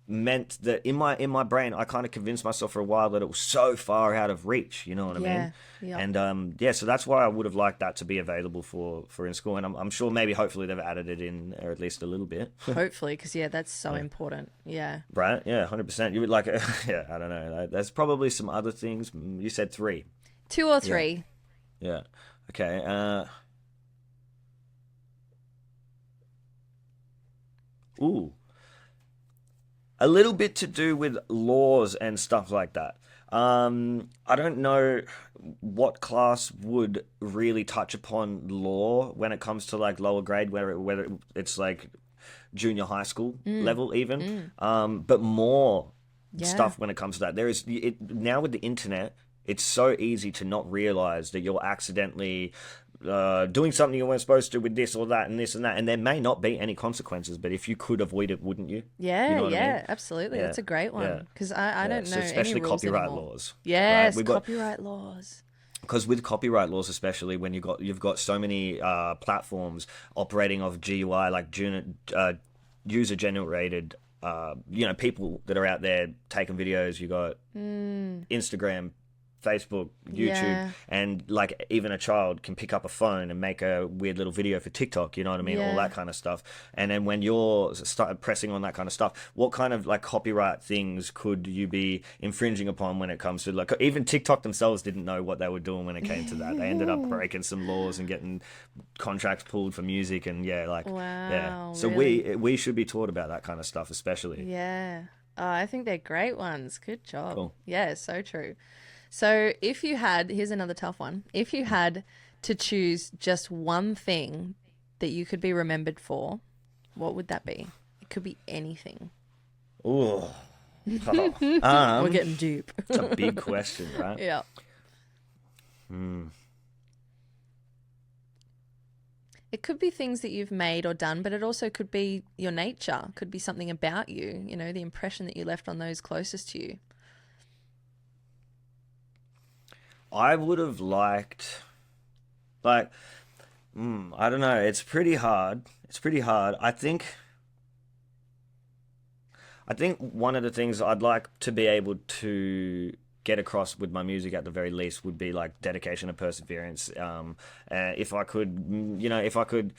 meant that in my brain I kind of convinced myself for a while that it was so far out of reach. You know what I mean? Yeah. Yep. And yeah, so that's why I would have liked that to be available for in school. And I'm sure maybe hopefully they've added it in, or at least a little bit. Hopefully, because yeah, that's so Yeah. important. Yeah. Right? Yeah, 100%. You would like, yeah, I don't know. There's probably some other things. You said three. Two or Yeah. three. Yeah. Okay. Ooh. a little bit to do with laws and stuff like that. I don't know what class would really touch upon law when it comes to like lower grade, whether it's like junior high school level even, but more Yeah. stuff when it comes to that. There is now with the internet, it's so easy to not realize that you're accidentally doing something you weren't supposed to with this or that and this and that, and there may not be any consequences, but if you could avoid it, wouldn't you? You Yeah, know what I mean? yeah, absolutely. Yeah, That's a great yeah, one because I yeah. don't know So any especially rules copyright anymore. laws, right? Yes, We've got copyright laws. because with copyright laws, especially when you've got so many platforms operating off GUI like user generated. People that are out there taking videos. You got Instagram, Facebook, YouTube, Yeah, and like even a child can pick up a phone and make a weird little video for TikTok, you know what I mean? All yeah. that kind of stuff. And then when you're start pressing on that kind of stuff, what kind of like copyright things could you be infringing upon when it comes to like even TikTok themselves didn't know what they were doing when it came to that. They ended up breaking some laws and getting contracts pulled for music and yeah. Wow, So really? we should be taught about that kind of stuff, especially. Yeah. Oh, I think they're great ones. Good job. Cool. Yeah, so true. So if you had, here's another tough one. If you had to choose just one thing that you could be remembered for, what would that be? It could be anything. Ooh. We're getting deep. It's a big question, right? Yeah. It could be things that you've made or done, but it also could be your nature, could be something about you, the impression that you left on those closest to you. I would have liked, like, I don't know. It's pretty hard. It's pretty hard. I think one of the things I'd like to be able to get across with my music at the very least would be like dedication and perseverance. If I could, if I could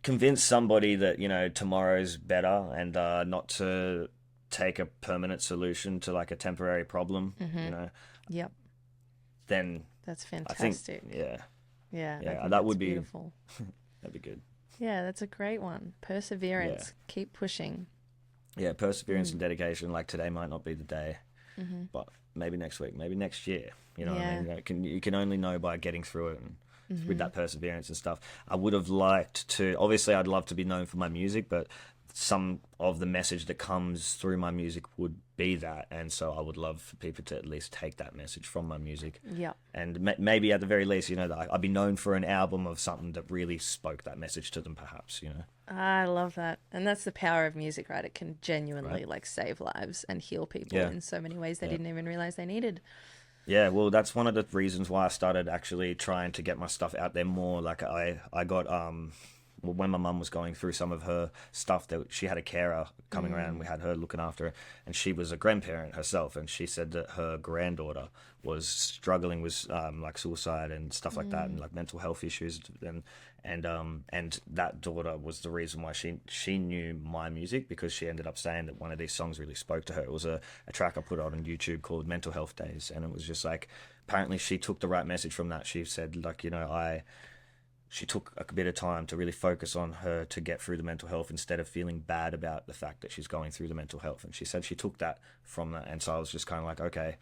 convince somebody that tomorrow's better and not to take a permanent solution to like a temporary problem, Yep. then That's I think, fantastic. yeah, Yeah, I yeah, think that that's would be beautiful. that'd be good. Yeah, that's a great one. Perseverance. Yeah. Keep pushing. Yeah, perseverance and dedication. Like today might not be the day, Mm-hmm. but maybe next week, maybe next year. You know what I Yeah. mean? You can only know by getting through it and Mm-hmm. with that perseverance and stuff. I would have liked to. Obviously, I'd love to be known for my music, but some of the message that comes through my music would be that, and so I would love for people to at least take that message from my music, Yep. and maybe at the very least, that I'd be known for an album of something that really spoke that message to them, perhaps. I love that. And that's the power of music, right? It can genuinely Right. like save lives and heal people Yeah. in so many ways they Yeah. didn't even realize they needed. Yeah, well, that's one of the reasons why I started actually trying to get my stuff out there more. Like I got well, when my mum was going through some of her stuff, that she had a carer coming around. We had her looking after her, and she was a grandparent herself. And she said that her granddaughter was struggling with like suicide and stuff like that, and like mental health issues. And that daughter was the reason why she knew my music, because she ended up saying that one of these songs really spoke to her. It was a track I put out on YouTube called Mental Health Days, and it was just like, apparently she took the right message from that. She said like, she took a bit of time to really focus on her to get through the mental health instead of feeling bad about the fact that she's going through the mental health. And she said she took that from that. And so I was just kind of like, okay,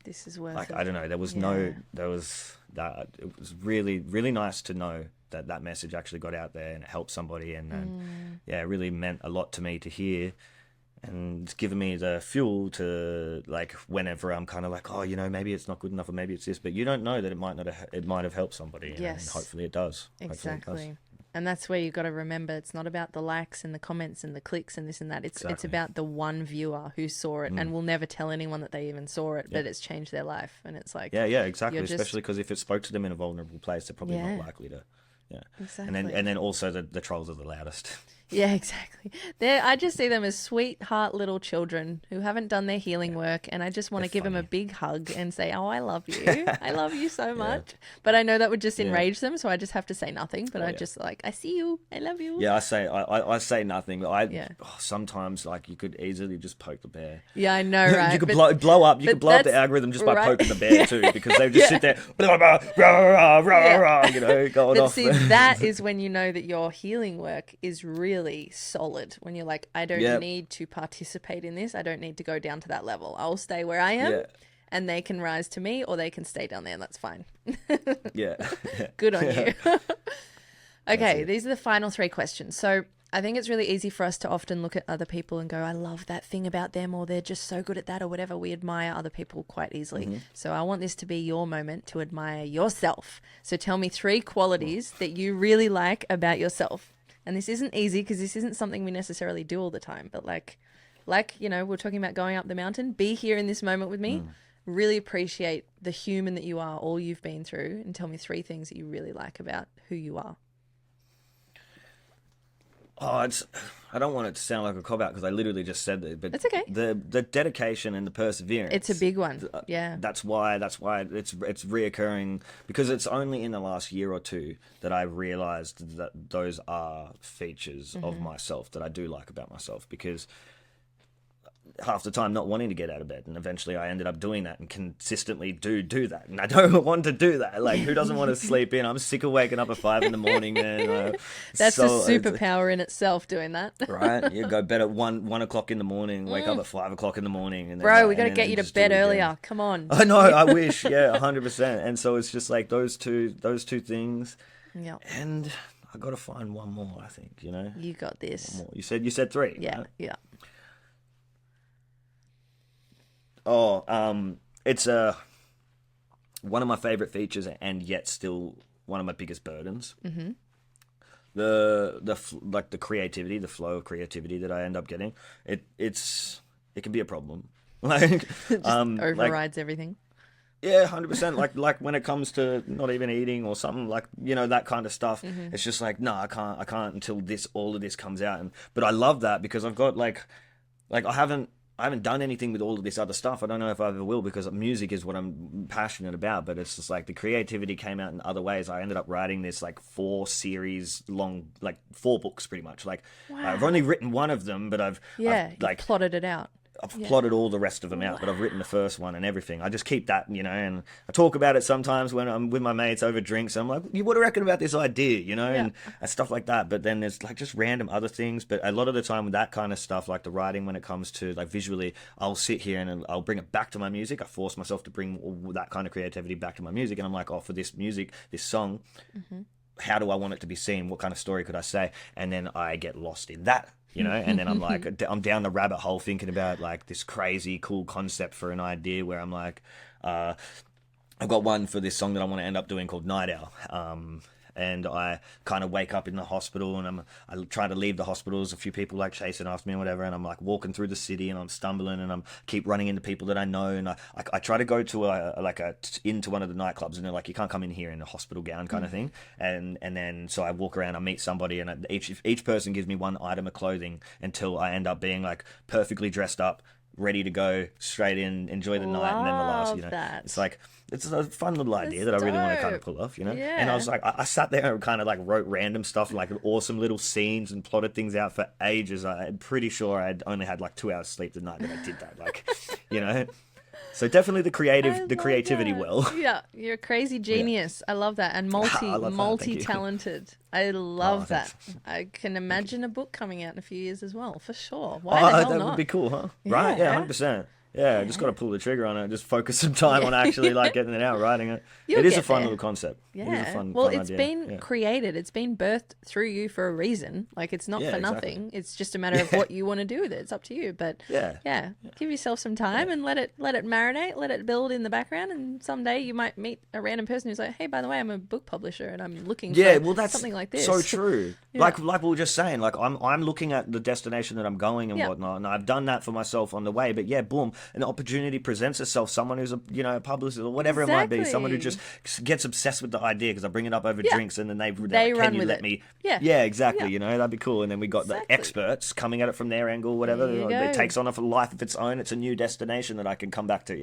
This is worth like, it. I don't know, it was really, really nice to know that that message actually got out there and it helped somebody. And yeah, it really meant a lot to me to hear. And it's given me the fuel to, like, whenever I'm kind of like, oh, maybe it's not good enough, or maybe it's this, but you don't know that it might have helped somebody, and Yes. hopefully it does. Hopefully it does. Exactly. And that's where you got to remember it's not about the likes and the comments and the clicks and this and that. It's Exactly. about the one viewer who saw it and will never tell anyone that they even saw it, but it's changed their life. And it's like, Yeah, exactly. You're just- Especially because if it spoke to them in a vulnerable place, they're probably Yeah. not likely to. Yeah. Exactly. And then also the trolls are the loudest. Yeah, exactly. I just see them as sweetheart little children who haven't done their healing work, and I just want to They're give them a funny. big hug and say, "Oh, I love you. I love you so much." But I know that would just enrage them, so I just have to say nothing. But I yeah. just like, "I see you. I love you." Yeah, I say nothing. Yeah. Sometimes like you could easily just poke the bear. Yeah, I know, right? You could But- blow up. You but could blow up the that's- algorithm just by right. poking the bear too, because they just Yeah. sit there, blah, blah, blah, rah, rah, rah, Yeah. rah, going But off. see, that is when you know that your healing work is really really solid when you're like, I don't Yep. need to participate in this. I don't need to go down to that level. I'll stay where I am Yeah. and they can rise to me or they can stay down there and that's fine. Yeah. Good on Yeah. you. Okay, it. these are the final 3 questions. So I think it's really easy for us to often look at other people and go, I love that thing about them, or they're just so good at that, or whatever. We admire other people quite easily. So I want this to be your moment to admire yourself. So tell me 3 qualities that you really like about yourself. And this isn't easy because this isn't something we necessarily do all the time. But like, we're talking about going up the mountain. Be here in this moment with me. Really appreciate the human that you are, all you've been through, and tell me 3 things that you really like about who you are. Oh, I don't want it to sound like a cop out because I literally just said that, but It's okay. the dedication and the perseverance. It's a big one. Yeah. That's why it's reoccurring, because it's only in the last year or two that I realized that those are features of myself that I do like about myself, because half the time not wanting to get out of bed, and eventually I ended up doing that and consistently do that, and I don't want to do that. Like, who doesn't want to sleep in? I'm sick of waking up at 5 in the morning, man. That's a superpower in itself, doing that. Right? You go bed at 1 o'clock in the morning, wake up at 5 o'clock in the morning, and then, Bro, we got to and get then you to just do bed it again. earlier. Come on. I know, I wish, yeah, 100%. And so it's just like those two things, Yeah. and I got to find one more. I think, You got this. one more. You said 3. Yeah. Right? Yeah. Oh, it's one of my favorite features, and yet still one of my biggest burdens. Mm-hmm. The creativity, the flow of creativity that I end up getting, it can be a problem. Like, Overrides everything. yeah, 100%. Like when it comes to not even eating or something, like, that kind of stuff. It's just like, no, I can't until all of this comes out. But I love that because I've got like I haven't done anything with all of this other stuff. I don't know if I ever will, because music is what I'm passionate about, but it's just like the creativity came out in other ways. I ended up writing this like 4 series long, like 4 books pretty much. Like, Wow. I've only written one of them, but I've You like plotted it out. I've plotted all the rest of them out, but I've written the first one and everything. I just keep that, and I talk about it sometimes when I'm with my mates over drinks. I'm like, what do you reckon about this idea, and stuff like that. But then there's like just random other things. But a lot of the time with that kind of stuff, like the writing, when it comes to like visually, I'll sit here and I'll bring it back to my music. I force myself to bring all that kind of creativity back to my music. And I'm like, oh, for this music, this song, how do I want it to be seen? What kind of story could I say? And then I get lost in that. And then I'm like, I'm down the rabbit hole thinking about like this crazy cool concept for an idea where I'm like, I've got one for this song that I want to end up doing called Night Owl. And I kind of wake up in the hospital, and I try to leave the hospital. There's a few people like chasing after me and whatever, and I'm like walking through the city, and I'm stumbling, and I'm keep running into people that I know, and I try to go to into one of the nightclubs, and they're like, you can't come in here in a hospital gown kind of thing, and then so I walk around, I meet somebody, and each person gives me one item of clothing until I end up being like perfectly dressed up, ready to go straight in, enjoy the night, and then the last, Love that. it's like, it's a fun little idea That's that I really want to kind of dope. pull off, Yeah. And I was like, I sat there and kind of like wrote random stuff, like awesome little scenes, and plotted things out for ages. I'm pretty sure I'd only had like 2 hours sleep the night that I did that, like, So definitely the creativity that. well. Yeah, you're a crazy genius. I love that. And I love that. Thank you. multi-talented. I love that. thanks. I can imagine a book coming out in a few years as well, for sure. Why the hell that not? would be cool, huh? Right? Yeah, 100%. Yeah, just got to pull the trigger on it. Just focus some time on actually like getting it out, writing it. You'll It is get a fun there. little concept. It is a Yeah. fun, Well, fun it's idea. been Yeah. created. It's been birthed through you for a reason. Like, it's not Yeah, for exactly. nothing. It's just a matter of what you want to do with it. It's up to you. But Yeah. give yourself some time and let it marinate, let it build in the background, and someday you might meet a random person who's like, "Hey, by the way, I'm a book publisher and I'm looking for Well, that's something like this." so true. Like we were just saying, like I'm looking at the destination that I'm going and Yeah. whatnot, and I've done that for myself on the way. But yeah, boom, an opportunity presents itself. Someone who's a publicist or whatever it might be, someone who just gets obsessed with the idea because I bring it up over drinks, and then they're They like, run can you with let it. me? Yeah. Exactly. Yeah. That'd be cool. And then we got Exactly. the experts coming at it from their angle, whatever. There you It go. takes on a life of its own. It's a new destination that I can come back to.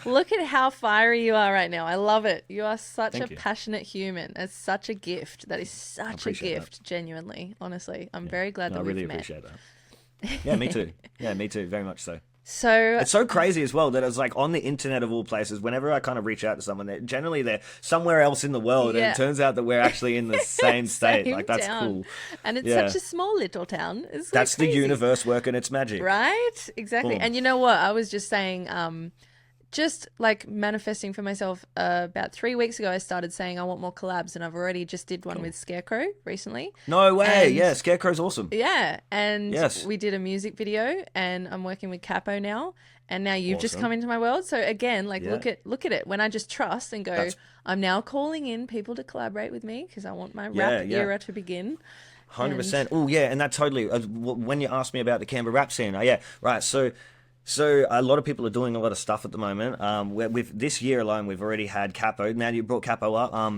Look at how fiery you are right now. I love it. You are such Thank a you. passionate human. It's such a gift. That is such a appreciate gift, genuinely. Honestly, I'm very glad that I we've really met. appreciate that. Yeah, me too. Yeah, me too. Very much so. So It's so crazy as well that it's like on the internet of all places. Whenever I kind of reach out to someone, generally they're somewhere else in the world, and yeah. it turns out that we're actually in the same state. Same Like that's town. cool. And it's such Yeah, a small little town. It's like that's the crazy. universe working its magic. Right? Exactly. Boom. And you know what? I was just saying, just like manifesting for myself, about 3 weeks ago, I started saying I want more collabs, and I've already just did one with Scarecrow recently. No way. And Yeah, Scarecrow's awesome. yeah, and Yes. we did a music video, and I'm working with Capo now, and now you've just Awesome. come into my world. So again, like Yeah. look at it. When I just trust and go, That's I'm now calling in people to collaborate with me because I want my yeah, rap yeah. era to begin. 100%. Oh, yeah, and that totally. When you asked me about the Canberra rap scene, yeah, right. So a lot of people are doing a lot of stuff at the moment. With this year alone, we've already had Capo. Now you brought Capo up. I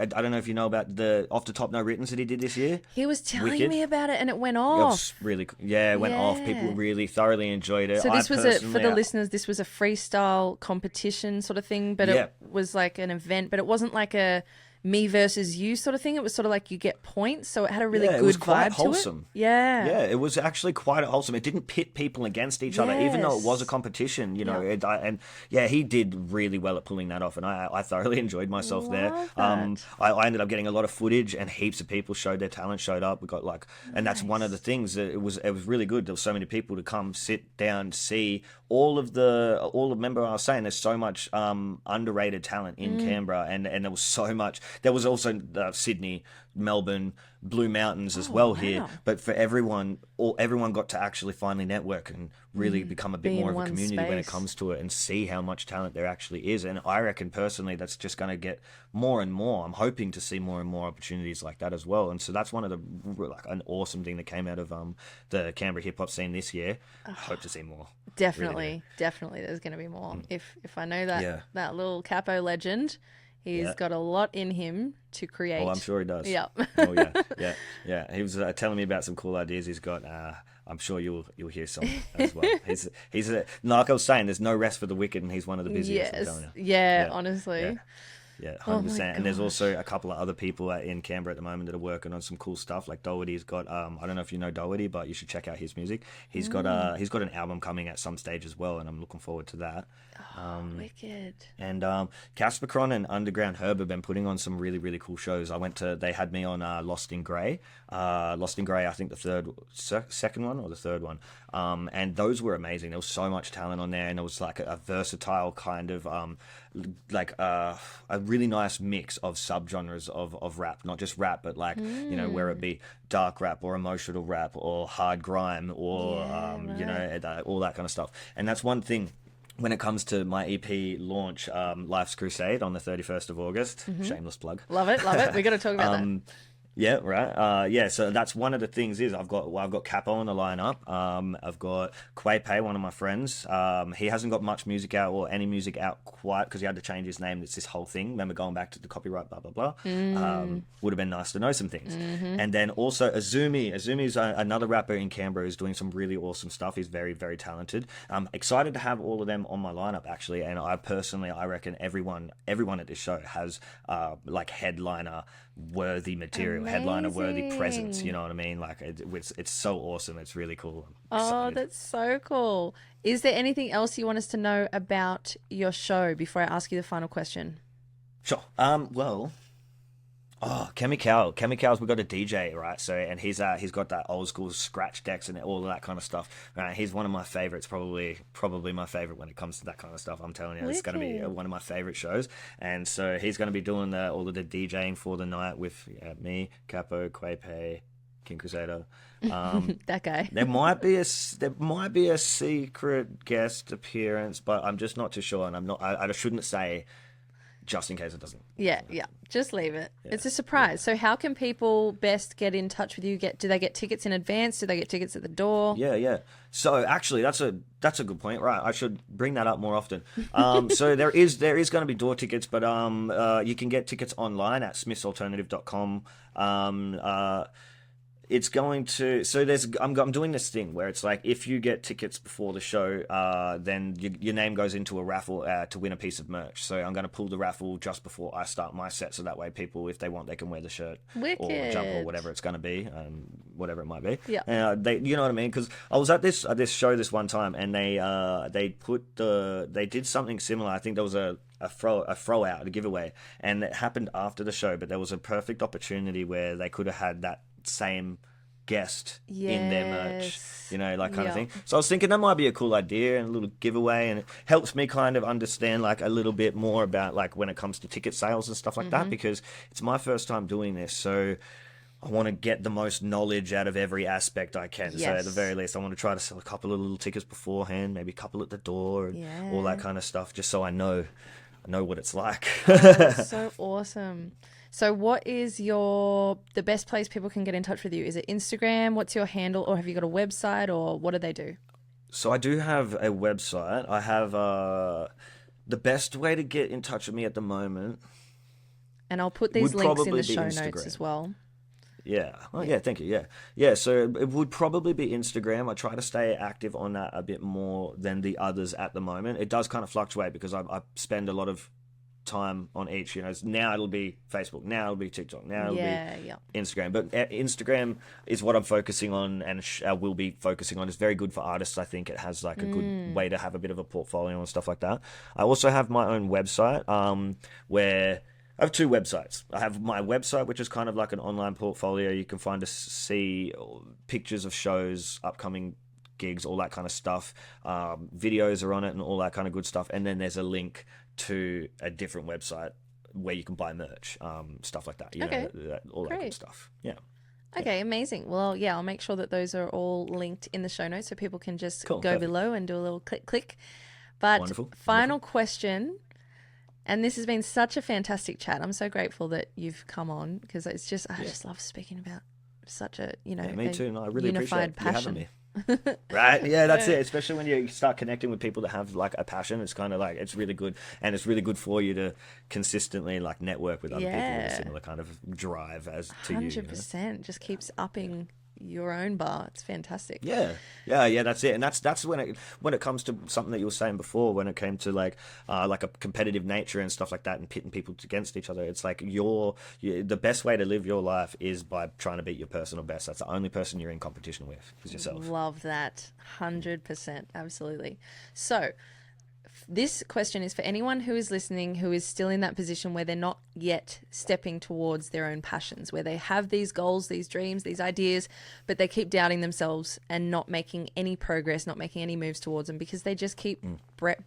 don't know if you know about the Off the Top No Writtens that he did this year. He was telling Wicked. me about it, and it went It off. was really, yeah, it went off. People Yeah. really thoroughly enjoyed it. So this I was for personally, the listeners. This was a freestyle competition sort of thing, but Yeah. it was like an event. But it wasn't like a me versus you sort of thing. It was sort of like you get points, so it had a really Yeah, good it was quite vibe wholesome. to it. Yeah, Yeah, it was actually quite wholesome. It didn't pit people against each other, even though it was a Yes. competition. You know, Yeah. and yeah, he did really well at pulling that off, and I thoroughly enjoyed myself there. Love that. I ended up getting a lot of footage, and heaps of people showed their talent, showed up. We got like, and that's one of the things that it was really good. There was so many people to come, sit down, see remember I was saying there's so much underrated talent in Canberra, and there was so much. There was also Sydney, Melbourne, Blue Mountains as well here. wow. But for everyone got to actually finally network and really become a bit Be in more of a one community when it space. comes to it, and see how much talent there actually is. And I reckon personally that's just going to get more and more. I'm hoping to see more and more opportunities like that as well. And so that's one of the like an awesome thing that came out of the Canberra hip hop scene this year. I hope to see more. definitely, definitely. There's going to be more. If I know that Yeah. that little Capo legend, he's Yeah. got a lot in him to create. Oh, I'm sure he does. Yep. Oh yeah, yeah, yeah. He was telling me about some cool ideas he's got. I'm sure you'll hear some as well. He's like I was saying, there's no rest for the wicked, and he's one of the busiest. I'm Yes. telling you. Yeah, Yeah. honestly. Yeah. Yeah, Oh 100%. my And there's gosh. also a couple of other people in Canberra at the moment that are working on some cool stuff. Like Doherty's got, I don't know if you know Doherty, but you should check out his music. He's got an album coming at some stage as well, and I'm looking forward to that. Wicked. And Casper Cron and Underground Herb have been putting on some really, really cool shows. They had me on Lost in Grey. Lost in Grey, I think the second one or the third one. And those were amazing. There was so much talent on there, and it was like a versatile kind of, a really nice mix of subgenres of rap. Not just rap, but like, where it be dark rap or emotional rap or hard grime or, all that kind of stuff. And that's one thing. When it comes to my EP launch, Life's Crusade on the 31st of August, shameless plug. Love it, love it. We got to talk about that. Yeah, right. So that's one of the things is I've got Capo on the lineup. I've got Quay, one of my friends. He hasn't got much music out or any music out quite because he had to change his name. It's this whole thing. Remember going back to the copyright, blah, blah, blah. Would have been nice to know some things. And then also Azumi. Azumi's another rapper in Canberra who's doing some really awesome stuff. He's very, very talented. I'm excited to have all of them on my lineup, actually. And I reckon everyone at this show has like headliner worthy material, headliner worthy presence. You know what I mean? Like it's so awesome. It's really cool. I'm Oh, excited. that's so cool. Is there anything else you want us to know about your show before I ask you the final question? Sure. Well. Oh, Chemicals, we got a DJ, right? So, and he's got that old school scratch decks and all of that kind of stuff. Right? He's one of my favorites, probably my favorite when it comes to that kind of stuff. I'm telling you, it's going to be Wicked. one of my favorite shows. And so he's going to be doing all of the DJing for the night with me, Capo, Quay, King Kruzader. That guy. There might be a secret guest appearance, but I'm just not too sure, and I shouldn't say. Just in case it doesn't. Yeah. Just leave it. It's a surprise. So how can people best get in touch with you? Do they get tickets in advance? Do they get tickets at the door? Yeah. So actually, that's a good point. Right, I should bring that up more often. So there is going to be door tickets, but you can get tickets online at smithsalternative.com. It's going to. So I'm doing this thing where it's like if you get tickets before the show, then your name goes into a raffle to win a piece of merch. So I'm going to pull the raffle just before I start my set, so that way people, if they want, they can wear the shirt or jumper or whatever it's going to be, whatever it might be. Yeah. You know what I mean? Because I was at this show this one time, and they did something similar. I think there was a throw out, a giveaway, and it happened after the show. But there was a perfect opportunity where they could have had that same guest in their merch, like kind of thing. So I was thinking that might be a cool idea and a little giveaway, and it helps me kind of understand like a little bit more about like when it comes to ticket sales and stuff like that, because it's my first time doing this. So I want to get the most knowledge out of every aspect I can. So at the very least, I want to try to sell a couple of little tickets beforehand, maybe a couple at the door, and all that kind of stuff, just so I know what it's like. So awesome. So what is the best place people can get in touch with you? Is it Instagram? What's your handle? Or have you got a website, or what do they do? So I do have a website. I have the best way to get in touch with me at the moment. And I'll put these links in the show notes as well. Yeah. Oh, yeah. Thank you. Yeah. Yeah. So it would probably be Instagram. I try to stay active on that a bit more than the others at the moment. It does kind of fluctuate because I spend a lot of time on each. Now it'll be Facebook. Now it'll be TikTok. Now it'll be Instagram. But Instagram is what I'm focusing on, and will be focusing on. It's very good for artists. I think it has like a good way to have a bit of a portfolio and stuff like that. I also have my own website, where I have two websites. I have my website, which is kind of like an online portfolio. You can see pictures of shows, upcoming gigs, all that kind of stuff. Videos are on it and all that kind of good stuff. And then there's a link to a different website where you can buy merch, stuff like that. All that good stuff. Yeah. Okay, amazing. Well, I'll make sure that those are all linked in the show notes so people can just go below and do a little click. But final question. And this has been such a fantastic chat. I'm so grateful that you've come on, because it's just I just love speaking about such a me too. No, I really unified appreciate passion. You having me. Right? Yeah, that's it. Especially when you start connecting with people that have like a passion, it's kind of like it's really good, and it's really good for you to consistently like network with other people with a similar kind of drive as to you. 100%. Just keeps upping your own bar. It's fantastic. Yeah, that's it. And that's when it comes to something that you were saying before, when it came to like a competitive nature and stuff like that, and pitting people against each other. It's like the best way to live your life is by trying to beat your personal best. That's the only person you're in competition with, is yourself. Love that. 100%. Absolutely. So this question is for anyone who is listening who is still in that position where they're not yet stepping towards their own passions, where they have these goals, these dreams, these ideas, but they keep doubting themselves and not making any progress, not making any moves towards them because they just keep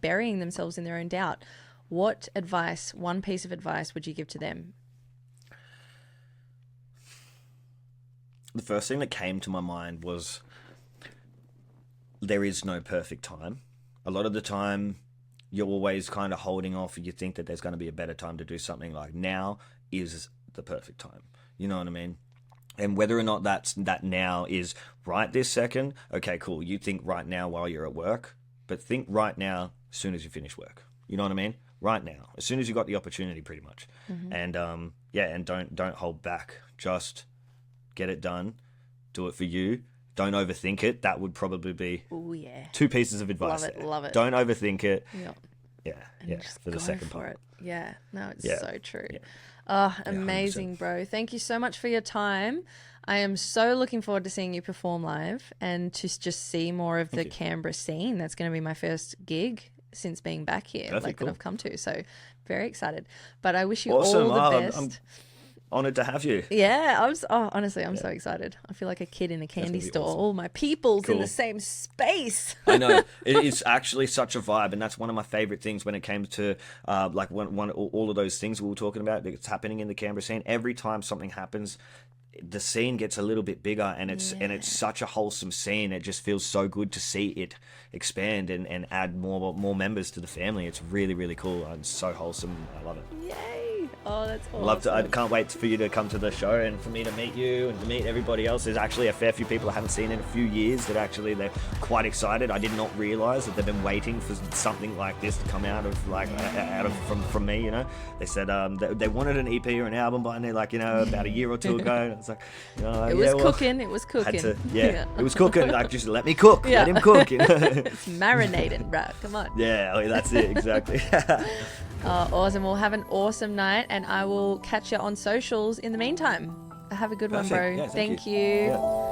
burying themselves in their own doubt. What advice, one piece of advice, would you give to them? The first thing that came to my mind was there is no perfect time. A lot of the time, you're always kind of holding off, and you think that there's going to be a better time to do something. Like now is the perfect time. You know what I mean? And whether or not that now is right this second, okay, cool. You think right now while you're at work, but think right now as soon as you finish work. You know what I mean? Right now, as soon as you got the opportunity, pretty much. And and don't hold back. Just get it done. Do it for you. Don't overthink it. That would probably be two pieces of advice. Love it. Don't overthink it. Yeah. For the second part. Yeah. No, it's so true. Yeah. Oh, amazing, 100%. Bro. Thank you so much for your time. I am so looking forward to seeing you perform live and to just see more of the Canberra scene. That's going to be my first gig since being back here, that I've come to. So very excited. But I wish you all the best. I'm honoured to have you. Yeah, honestly, I'm so excited. I feel like a kid in a candy store. Awesome. All my people's in the same space. I know. It is actually such a vibe, and that's one of my favourite things when it came to all of those things we were talking about that's happening in the Canberra scene. Every time something happens, the scene gets a little bit bigger, and it's such a wholesome scene. It just feels so good to see it expand and add more members to the family. It's really, really cool and so wholesome. I love it. Yay! Oh, that's awesome. Love to. I can't wait for you to come to the show and for me to meet you and to meet everybody else. There's actually a fair few people I haven't seen in a few years that actually they're quite excited. I did not realise that they've been waiting for something like this to come out of from me. You know, they said they wanted an EP or an album by about a year or two ago. And it's like, it was cooking. It was cooking. It was cooking. Like, just let me cook. Yeah. Let him cook. It's marinated, bro. Come on. Yeah, that's it exactly. Awesome. Well, have an awesome night, and I will catch you on socials in the meantime. Have a good one, bro. Yeah, thank you. Yeah.